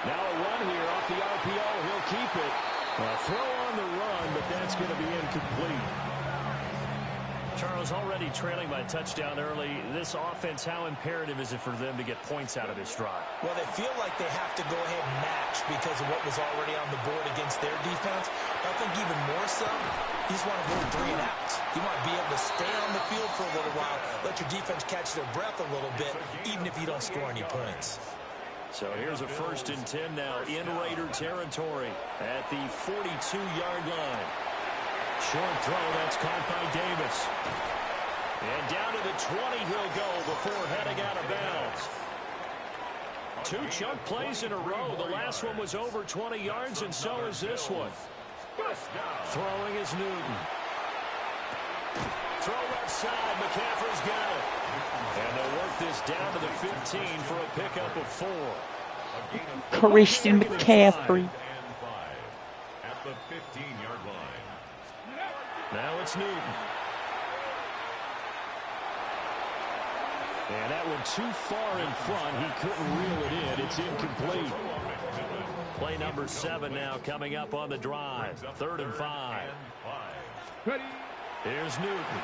E: Now a run here off the RPO. He'll keep it. A throw on the run, but that's going to be incomplete. Charles, already trailing by touchdown early. This offense, how imperative is it for them to get points out of this drive?
F: Well, they feel like they have to go ahead and match because of what was already on the board against their defense. I think even more so, you just want to go 3 and outs. You want to be able to stay on the field for a little while, let your defense catch their breath a little bit, even if you don't score any points.
E: So here's a 1st and 10 now in Raider territory at the 42-yard line. Short throw, that's caught by Davis. And down to the 20 he'll go before heading out of bounds. 2 chunk plays in a row. The last one was over 20 yards, and so is this one. Throwing is Newton. Throw left side. McCaffrey's got it. And they'll work this down to the 15 for a pickup of 4.
I: Christian McCaffrey.
D: At the 15-yard line.
E: Now it's Newton. And that one too far in front. He couldn't reel it in. It's incomplete. Play number 7 now coming up on the drive. 3rd and 5. Here's Newton.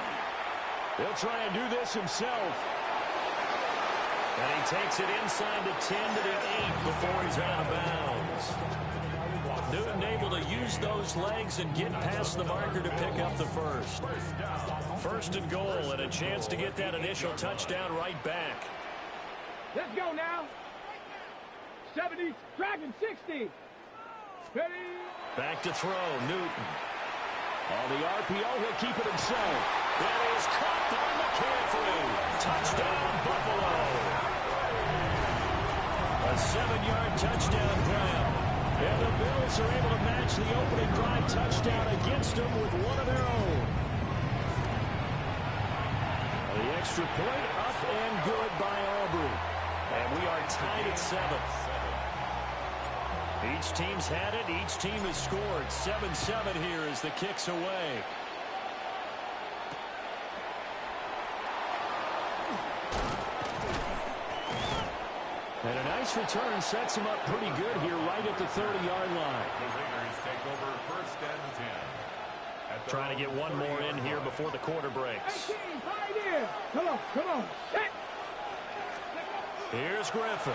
E: He'll try and do this himself. And he takes it inside the 10 to the 8 before he's out of bounds. Newton able to use those legs and get past the marker to pick up the first. 1st and goal, and a chance to get that initial touchdown right back.
C: Let's go now. 70, tracking 60. Ready?
E: Back to throw, Newton. On the RPO, he'll keep it himself. That is caught by McCaffrey. Touchdown, Buffalo. A 7-yard touchdown grab. And the Bills are able to match the opening drive touchdown against them with one of their own. The extra point up and good by Aubrey. And we are tied at 7. Each team's had it. Each team has scored. 7-7 here as the kick's away. And a nice return sets him up pretty good here right at the 30-yard line.
D: The Raiders take over 1st and 10.
E: Trying to get one more in here before the quarter breaks.
C: Come on, come on. Set.
E: Here's Griffin.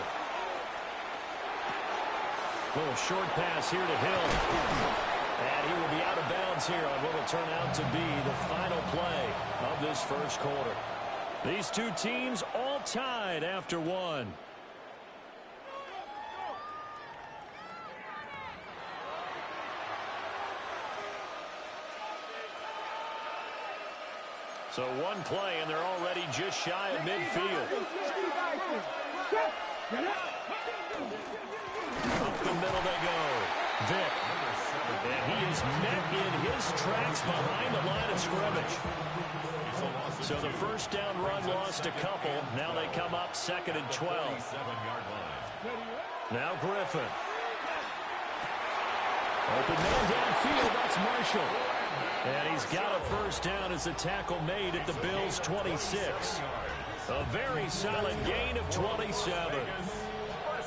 E: Little short pass here to Hill. And he will be out of bounds here on what will turn out to be the final play of this 1st quarter. These 2 teams all tied after 1. So 1 play, and they're already just shy of midfield. Up the middle they go. Vick. And he is met in his tracks behind the line of scrimmage. So the 1st down run lost a couple. Now they come up 2nd and 12. Now Griffin. Open man downfield. That's Marshall. And he's got a 1st down as a tackle made at the Bills' 26. A very solid gain of 27.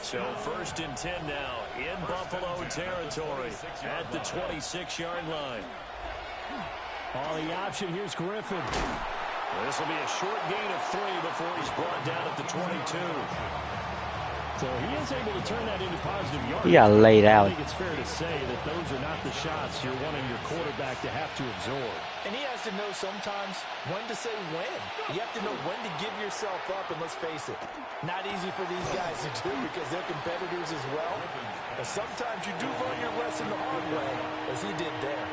E: So 1st and 10 now in Buffalo territory at the 26-yard line. On the option, here's Griffin. This will be a short gain of 3 before he's brought down at the 22. So he is able to turn that into positive yards.
I: He got laid out.
E: I think it's fair to say that those are not the shots you're wanting your quarterback to have to absorb.
F: And he has to know sometimes when to say when. You have to know when to give yourself up, and let's face it, not easy for these guys to do because they're competitors as well. But sometimes you do learn your lesson the hard way, as he did there.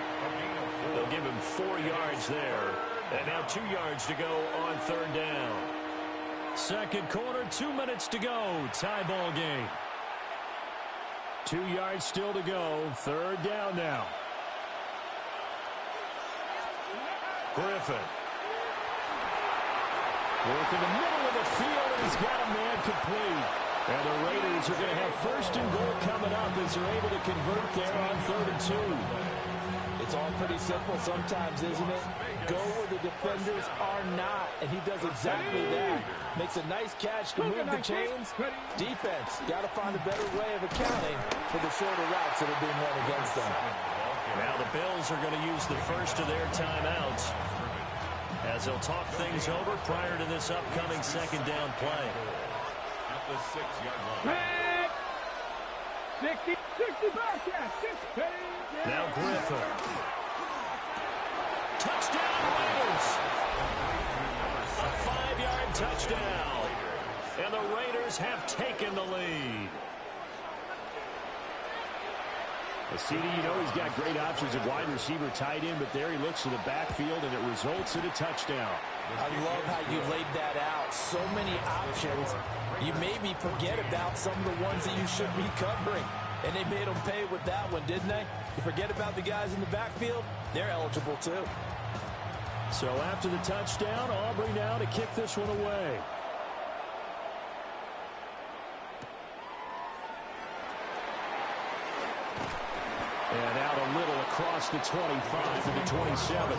E: They'll give him 4 yards there. And now 2 yards to go on 3rd down. 2nd quarter, 2 minutes to go. Tie ball game. 2 yards still to go. 3rd down now. Griffin. Working the middle of the field, and he's got a man complete. And the Raiders are going to have 1st and goal coming up as they're able to convert there on 3rd and 2.
F: It's all pretty simple sometimes, isn't it? Go where the defenders are not, and he does exactly that. Makes a nice catch to move the chains. Defense, got to find a better way of accounting for the shorter routes that are being run against them.
E: Now the Bills are going to use the first of their timeouts as they'll talk things over prior to this upcoming second down play.
D: At the 6-yard line.
C: 60 back, yeah, 60.
E: Now Griffin. Touchdown Raiders! A 5-yard touchdown. And the Raiders have taken the lead. CD, you know he's got great options at wide receiver, tight end, but there he looks to the backfield, and it results in a touchdown.
F: I love how you laid that out. So many options. You maybe forget about some of the ones that you should be covering. And they made them pay with that one, didn't they? You forget about the guys in the backfield, they're eligible too.
E: So after the touchdown, Aubrey now to kick this one away. And out a little across the 25 to the 27.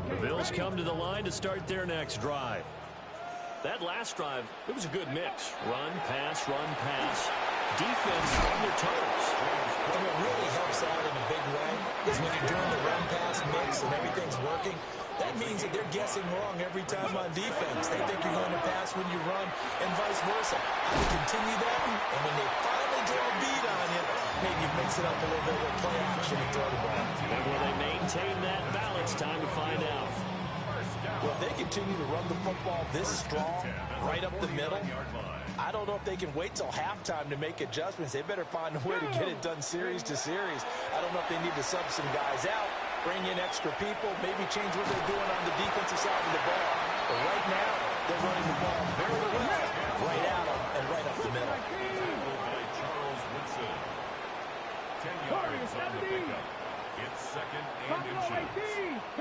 E: The Bills come to the line to start their next drive. That last drive, it was a good mix. Run, pass, defense on their toes.
F: And what really helps out in a big way is when you're doing the run-pass mix and everything's working, that means that they're guessing wrong every time on defense. They think you're going to pass when you run and vice versa. You continue that, and when they finally draw a beat on you, maybe you mix it up a little bit with play action and throw the ball.
E: And will they maintain that balance? Time to find out.
F: Well, if they continue to run the football this strong, right up the middle, I don't know if they can wait till halftime to make adjustments. They better find a way to get it done series to series. I don't know if they need to sub some guys out, bring in extra people, maybe change what they're doing on the defensive side of the ball. But right now, they're running the ball very well, right at them and right up the middle.
D: Charles Woodson. 10 yards on the pickup. It's second and inches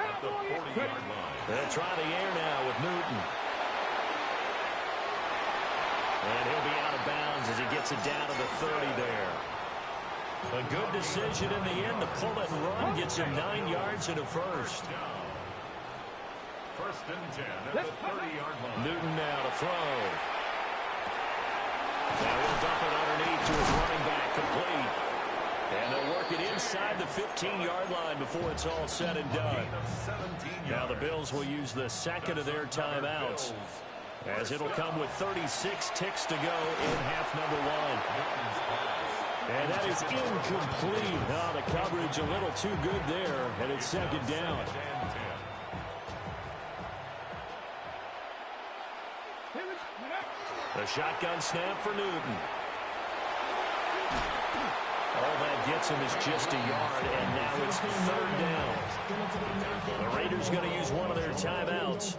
D: at the 40-yard line.
E: They'll try the air now with Newton. And he'll be out of bounds as he gets it down to the 30 there. A good decision in the end to pull it and run. Gets him 9 yards and a first.
D: First and 10 at the 30-yard line.
E: Newton now to throw. Now he'll dump it underneath to his running back, complete. And they'll work it inside the 15-yard line before it's all said and done. Now the Bills will use the second of their timeouts, as it'll come with 36 ticks to go in half number one. And that is incomplete. Oh, the coverage a little too good there, and it's second down. The shotgun snap for Newton. All that gets him is just a yard, and now it's third down. The Raiders going to use one of their timeouts.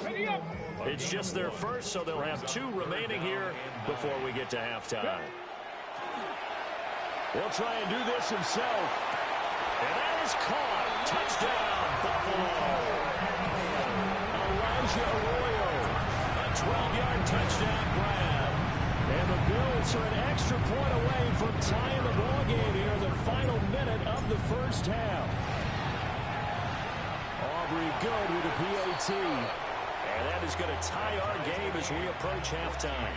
E: It's just their first, so they'll have 2 remaining here before we get to halftime. He'll try and do this himself. And that is caught. Touchdown, Buffalo. Elijah Arroyo. A 12-yard touchdown grab. And the Bills are an extra point away from tying the ball game here in the final minute of the first half. Aubrey good with a PAT. And that is going to tie our game as we approach halftime.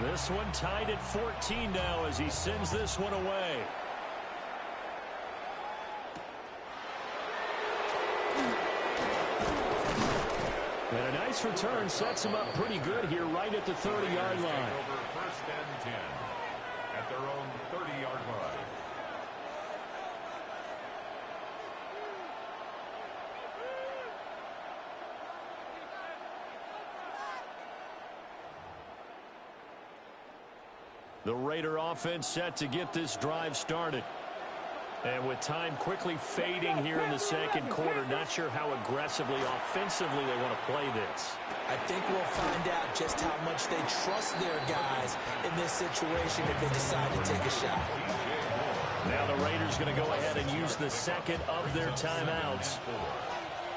E: This one tied at 14 now as he sends this one away. And a nice return sets him up pretty good here right at the 30-yard line.
D: Over first and 10 at their own 30-yard line.
E: The Raider offense set to get this drive started. And with time quickly fading here in the second quarter, not sure how aggressively, offensively they want to play this.
F: I think we'll find out just how much they trust their guys in this situation if they decide to take a shot.
E: Now the Raiders going to go ahead and use the second of their timeouts.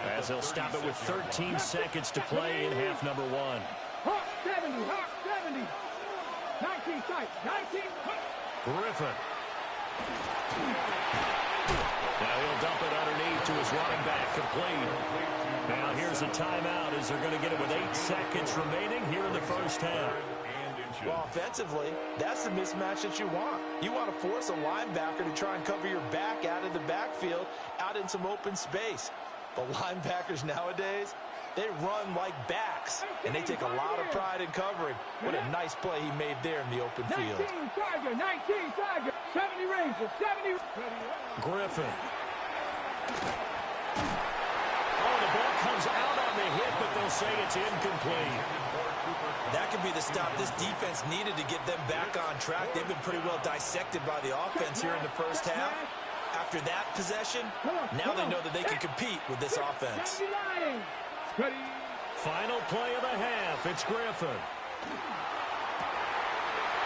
E: As they'll stop it with 13 seconds to play in half number one.
C: Hawk 70, Hawk 70. 19 sight, 19.
E: Griffin. Now he'll dump it underneath to his running back, complete. Now here's a timeout as they're going to get it with 8 seconds remaining here in the first half.
F: Well, offensively, that's the mismatch that you want. You want to force a linebacker to try and cover your back out of the backfield, out in some open space. But linebackers nowadays, they run like backs, and they take a lot of pride in covering. What a nice play he made there in the open field.
C: 19 Tiger, 70 Rangers, 70.
E: Griffin. Oh, the ball comes out on the hit, but they'll say it's incomplete.
F: That could be the stop this defense needed to get them back on track. They've been pretty well dissected by the offense here in the first half. After that possession, now they know that they can compete with this offense.
E: Final play of the half. It's Griffin.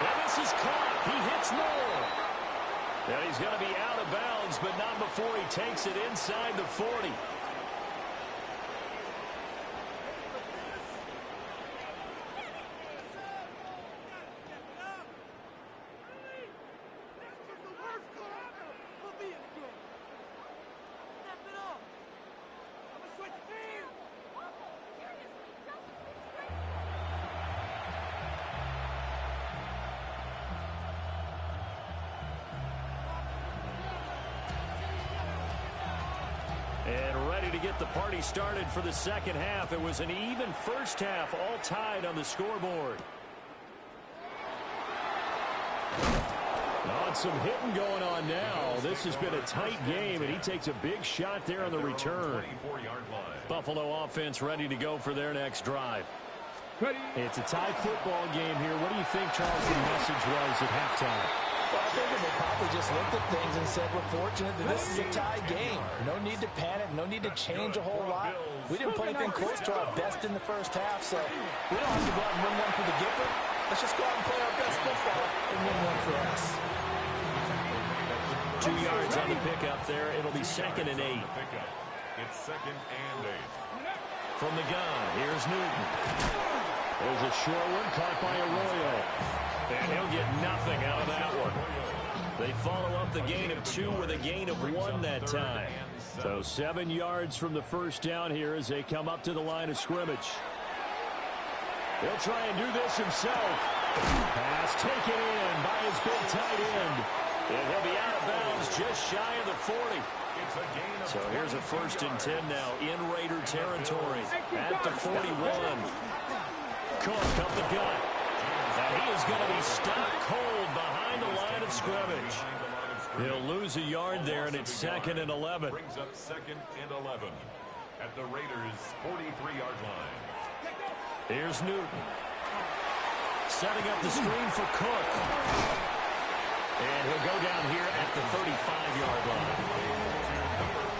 E: And this is caught. He hits Moore. And he's going to be out of bounds, but not before he takes it inside the 40. And ready to get the party started for the second half. It was an even first half, all tied on the scoreboard. Some hitting going on now. This has been a tight game, and he takes a big shot there on the return. Buffalo offense ready to go for their next drive. It's a tie football game here. What do you think, Charles, the message was at halftime?
F: Well, I think they probably just looked at things and said, we're fortunate that this is a tie game. No need to panic. No need to change a whole lot. We didn't play anything close to our best in the first half, so we don't have to go out and win one for the Gipper. Let's just go out and play our best football and win one for us.
E: 2 yards on the pickup there. It'll be 2nd and 8.
D: It's 2nd and 8.
E: From the gun, here's Newton. There's a short one caught by Arroyo. And he'll get nothing out of that one. They follow up the gain of 2 with a gain of 1 that time. So 7 yards from the first down here as they come up to the line of scrimmage. He'll try and do this himself. Pass taken in by his big tight end. And he'll be out of bounds just shy of the 40. So here's a 1st and 10 now in Raider territory at the 41. Cook up the gut. And he is going to be stopped cold behind the line of scrimmage. He'll lose a yard there, and it's 2nd and 11.
D: Brings up 2nd and 11 at the Raiders' 43-yard line.
E: Here's Newton. Setting up the screen for Cook. And he'll go down here at the 35-yard line.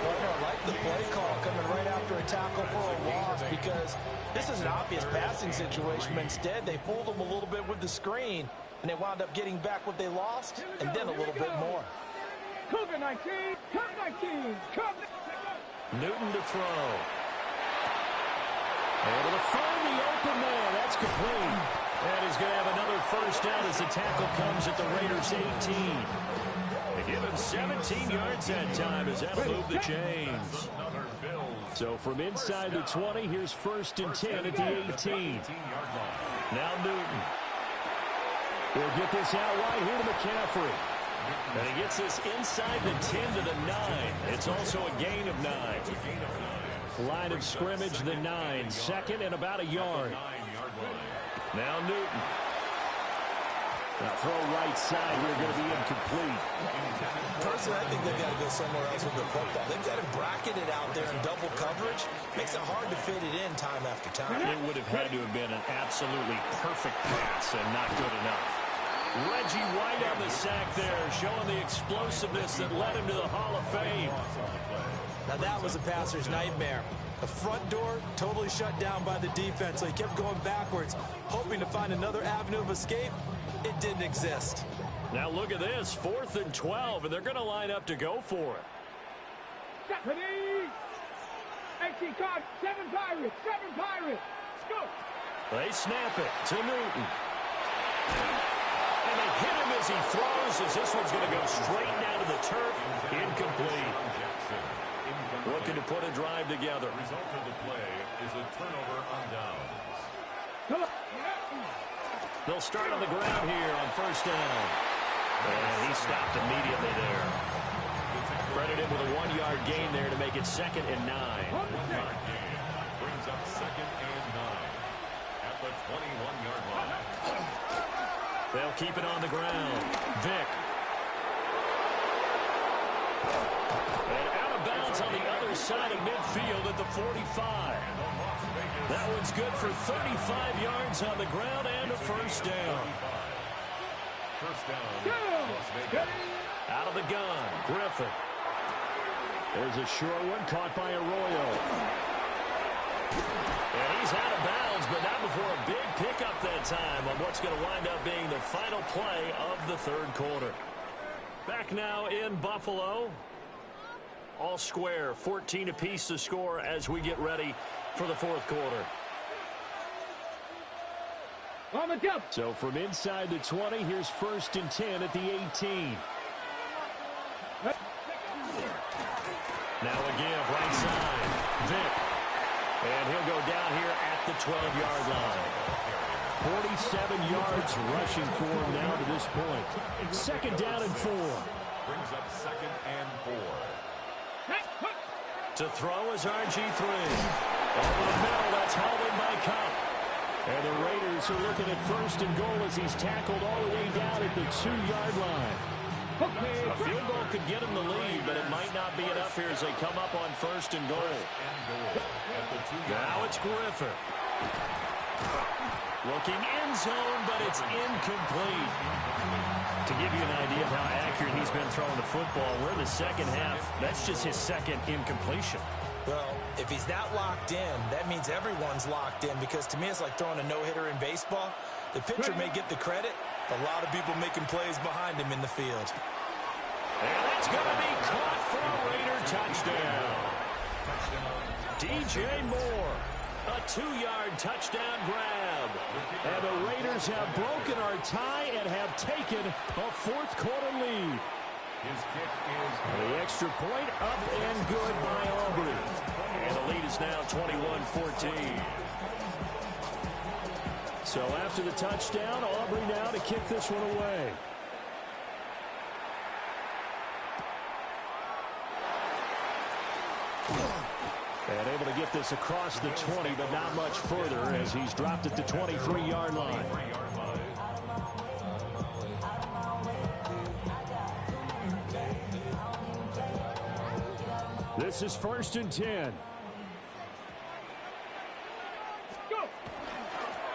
F: I like the play call coming right after a tackle for a loss because this is an obvious passing situation, but instead they fooled them a little bit with the screen, and they wound up getting back what they lost and then a little bit more.
C: Cover 19, cover 19, cover.
E: Newton to throw. Able to find the open man. That's complete. And he's going to have another first down as the tackle comes at the Raiders' 18. They give him 17 yards that time as that moved the chains. So from inside the 20, here's 1st and 10 at the 18. Now Newton. He'll get this out wide here to McCaffrey. And he gets this inside the 10 to the 9. It's also a gain of 9. Line of scrimmage, the 9. 2nd and about a yard. Now Newton. Now throw right side here, going to be incomplete.
F: Personally, I think they've got to go somewhere else with the football. They've got him bracketed out there in double coverage. Makes it hard to fit it in time after time.
E: It would have had to have been an absolutely perfect pass and not good enough. Reggie White on the sack there, showing the explosiveness that led him to the Hall of Fame.
F: Now that was a passer's nightmare. The front door totally shut down by the defense, so he kept going backwards, hoping to find another avenue of escape. It didn't exist.
E: Now look at this, 4th and 12, and they're going to line up to go for it.
C: Safety card, 7 Pirates, 7 Pirates. Let's go.
E: They snap it to Newton. And they hit him as he throws, as this one's going to go straight down to the turf. Incomplete. Looking to put a drive together.
D: The result of the play is a turnover on downs.
C: Come on.
E: They'll start on the ground here on first down. And he stopped immediately there. Credit him with a 1-yard gain there to make it 2nd and 9.
D: 1-yard gain brings up 2nd and 9 at the 21-yard line.
E: They'll keep it on the ground. Vick. And out of bounds on the other side of midfield at the 45. That one's good for 35 yards on the ground and a first down.
D: First down, Las Vegas.
E: Out of the gun, Griffin. There's a short one caught by Arroyo. And he's out of bounds, but not before a big pickup that time on what's going to wind up being the final play of the 3rd quarter. Back now in Buffalo. All square, 14 apiece to score as we get ready for the 4th quarter.
C: On the jump.
E: So from inside the 20, here's 1st and 10 at the 18. Now a give right side. Vick. And he'll go down here at the 12-yard line. 47 yards rushing for him now to this point. 2nd down and 4.
D: Brings up 2nd and 4.
E: To throw is RG3. Over the middle, that's hauled in by Cup. And the Raiders are looking at 1st and goal as he's tackled all the way down at the 2-yard line. A field goal could get him the lead, but it might not be enough here as they come up on 1st and goal. Now it's Griffin. Looking end zone, but it's incomplete. To give you an idea of how accurate he's been throwing the football, we're in the 2nd half. That's just his 2nd incompletion.
F: Well, if he's not locked in, that means everyone's locked in, because to me it's like throwing a no-hitter in baseball. The pitcher may get the credit, a lot of people making plays behind him in the field.
E: And that's going to be caught for a Raider touchdown. DJ Moore, a 2-yard touchdown grab. And the Raiders have broken our tie and have taken a 4th quarter lead.
D: His kick is
E: the extra point up and good by Aubrey. And the lead is now 21-14. So after the touchdown, Aubrey now to kick this one away. And able to get this across the 20, but not much further as he's dropped at the 23-yard line. This is 1st and 10.
C: Go.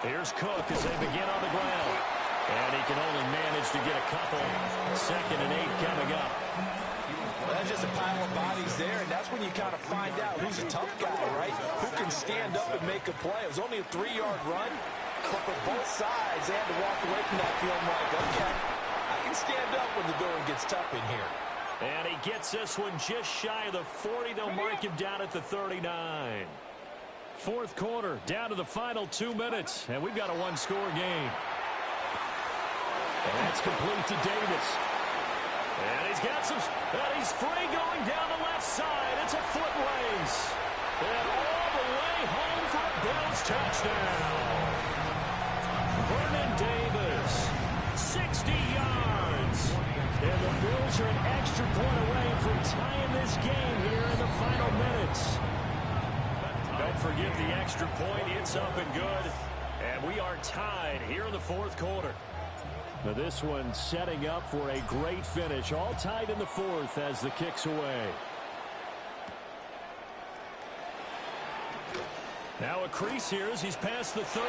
E: Here's Cook as they begin on the ground. And he can only manage to get a couple. 2nd and 8 coming up.
F: Well, that's just a pile of bodies there, and that's when you kind of find out who's a tough guy, right? Who can stand up and make a play. It was only a 3-yard run, but for both sides, they had to walk away from that feeling like, okay, I can stand up when the going gets tough in here.
E: And he gets this one just shy of the 40. They'll mark him down at the 39. 4th quarter, down to the final 2 minutes, and we've got a 1-score game. And that's complete to Davis. And he's got some, and he's free going down the left side. It's a foot race. And all the way home for a Bills touchdown. Vernon Davis, 60 yards. And the Bills are an extra point away from tying this game here in the final minutes. Don't forget the extra point. It's up and good. And we are tied here in the 4th quarter. Now this one setting up for a great finish. All tied in the 4th as the kick's away. Now a crease here as he's past the 30.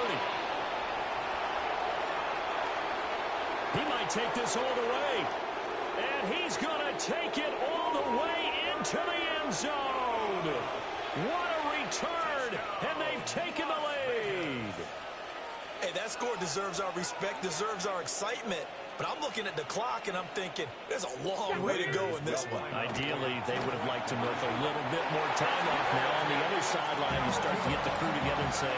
E: He might take this all the way. And he's going to take it all the way into the end zone. What a return. And they've taken the lead.
F: Hey, that score deserves our respect, deserves our excitement. But I'm looking at the clock, and I'm thinking, there's a long way to go in this one.
E: Ideally, they would have liked to milk a little bit more time off. Now on the other sideline, you start to get the crew together and say,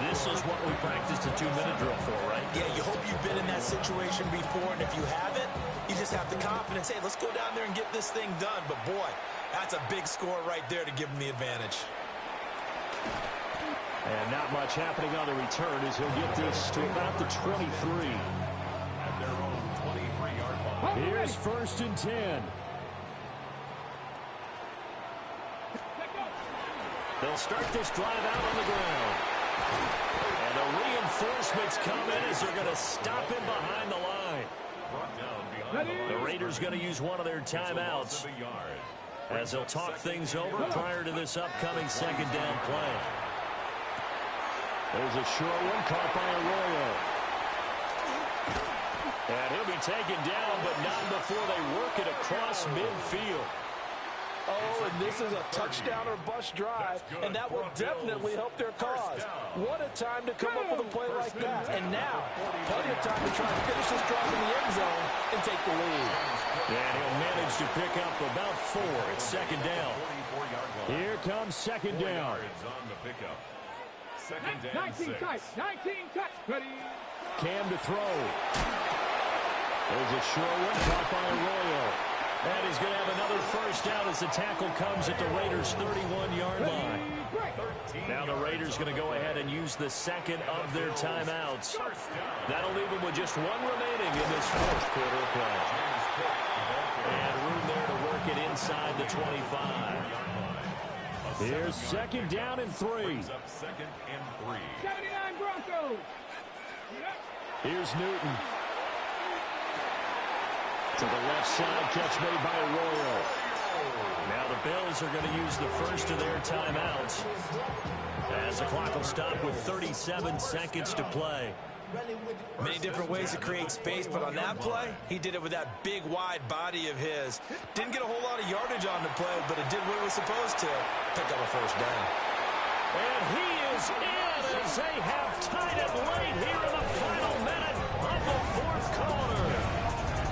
E: this is what we practiced a 2-minute drill for, right?
F: Yeah, you hope you've been in that situation before, and if you haven't, you just have the confidence, hey, let's go down there and get this thing done. But, boy, that's a big score right there to give them the advantage.
E: And not much happening on the return as he'll get this to about the 23.
D: At their own 23-yard line.
E: Here's 1st and 10. They'll start this drive out on the ground. And the reinforcements come in as they're going to stop him behind the line.
D: Brought down behind the line.
E: The Raiders going to use one of their timeouts as they'll talk things over prior to this upcoming 2nd down play. There's a short one caught by Arroyo. And he'll be taken down, but not before they work it across midfield.
F: Oh, and this is a touchdown or bust drive, and that will definitely help their cause. What a time to come up with a play like that. And now, plenty of time to try to finish this drive in the end zone and take the lead.
E: And he'll manage to pick up about 4 at 2nd down. Here comes 2nd down.
D: On the pickup. 2nd and 6.
C: 19 tight. 19 tight. Ready.
E: Cam to throw. There's a short one caught by Arroyo. And he's going to have another 1st down as the tackle comes at the Raiders' 31-yard line. Now the Raiders going to go ahead and use the 2nd of their timeouts. That'll leave them with just 1 remaining in this 4th quarter play. And room there to work it inside the 25. Here's 2nd down and 3.
D: 2nd and 3.
C: 79 Broncos.
E: Here's Newton. To the left side, catch made by Arroyo. Now the Bills are going to use the 1st of their timeouts as the clock will stop with 37 seconds to play.
F: Many different ways to create space, but on that play, he did it with that big, wide body of his. Didn't get a whole lot of yardage on the play, but it did what it was supposed to. Pick up a 1st down.
E: And he is in as they have tied it late here in the final minute of the 4th quarter.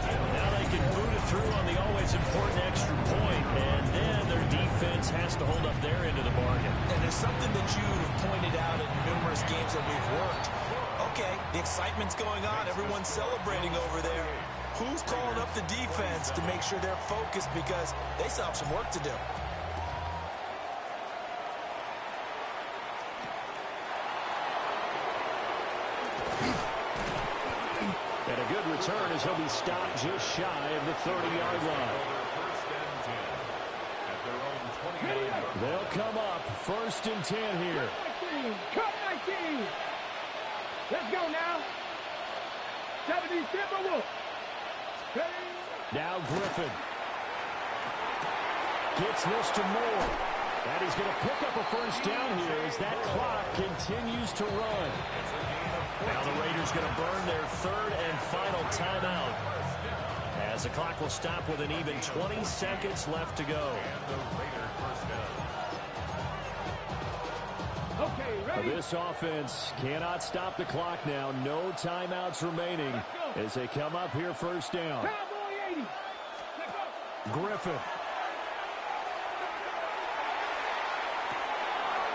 E: Now they can boot it through on the always important extra point, and then their defense has to hold up their end of the bargain.
F: And there's something that you've pointed out in numerous games that we've worked. Okay, the excitement's going on. Everyone's celebrating over there. Who's calling up the defense to make sure they're focused because they still have some work to do?
E: And a good return as he'll be stopped just shy of the 30-yard line.
D: 1st and 10. At their own 29.
E: They'll come up 1st and 10 here.
C: 19. Cut 19. Let's go now. 70 Timberwolves.
E: Now Griffin. Gets this to Moore. And he's going to pick up a 1st down here as that clock continues to run. Now the Raiders going to burn their 3rd and final timeout as the clock will stop with an even 20 seconds left to go.
C: Okay, ready?
E: This offense cannot stop the clock now. No timeouts remaining as they come up here 1st down.
C: Cowboy 80. Let's go.
E: Griffin.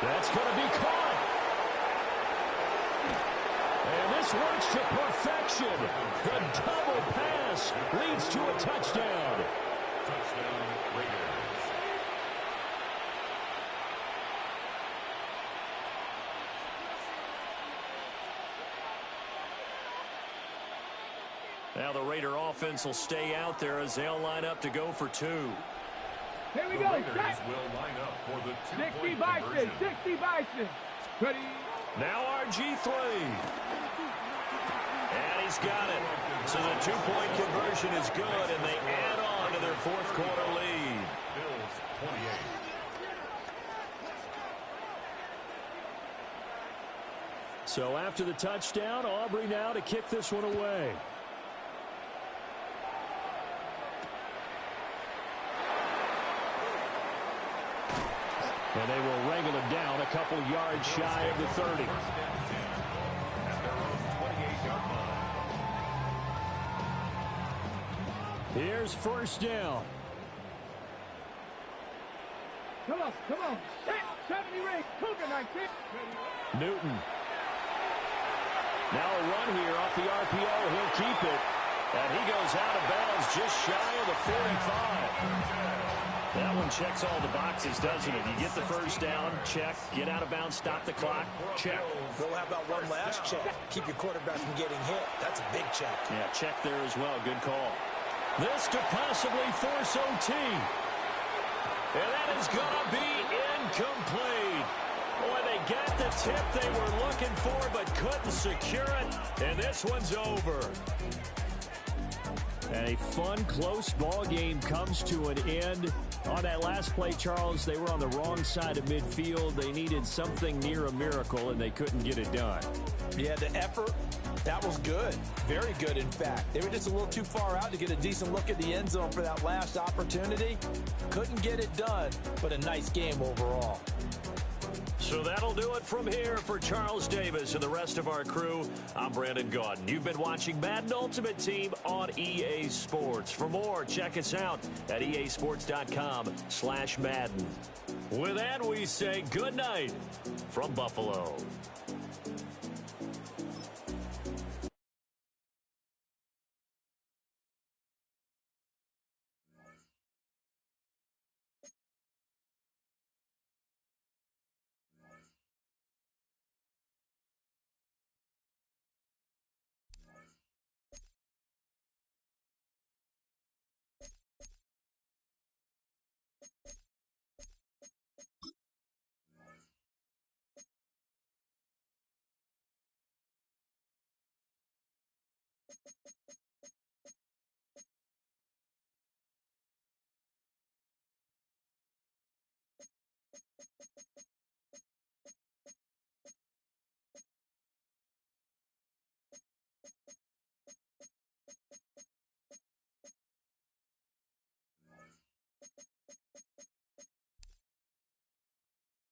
E: That's going to be caught. And this works to perfection. The double pass leads to a touchdown.
D: Touchdown, Raiders.
E: Now the Raider offense will stay out there as they'll line up to go for 2.
C: Here we
D: The
C: go.
D: Raiders
C: Set.
D: will line up for the
C: 60
D: 2-point
C: Bison.
D: conversion.
C: 60 Bison. Ready?
E: Now RG3. And he's got it. So the 2-point conversion is good, and they add on to their 4th quarter lead.
D: Bills 28.
E: So after the touchdown, Aubrey now to kick this one away. And they will wrangle him down a couple yards shy of the 30. Here's first down.
C: Come on. 70 ring. Cougar 19.
E: Newton. Now a run here off the RPO. He'll keep it. And he goes out of bounds just shy of the 45. That one checks all the boxes, doesn't it? You get the first down, check. Get out of bounds, stop the clock, check.
F: Well, how about one last check? Keep your quarterback from getting hit. That's a big check.
E: Yeah, check there as well. Good call. This could possibly force OT. And that is going to be incomplete. Boy, they got the tip they were looking for but couldn't secure it. And this one's over. And a fun, close ball game comes to an end. On that last play, Charles, they were on the wrong side of midfield. They needed something near a miracle, and they couldn't get it done.
F: Yeah, the effort, that was good. Very good, in fact. They were just a little too far out to get a decent look at the end zone for that last opportunity. Couldn't get it done, but a nice game overall.
E: So that'll do it from here for Charles Davis and the rest of our crew. I'm Brandon Gaudin. You've been watching Madden Ultimate Team on EA Sports. For more, check us out at easports.com/Madden. With that, we say good night from Buffalo.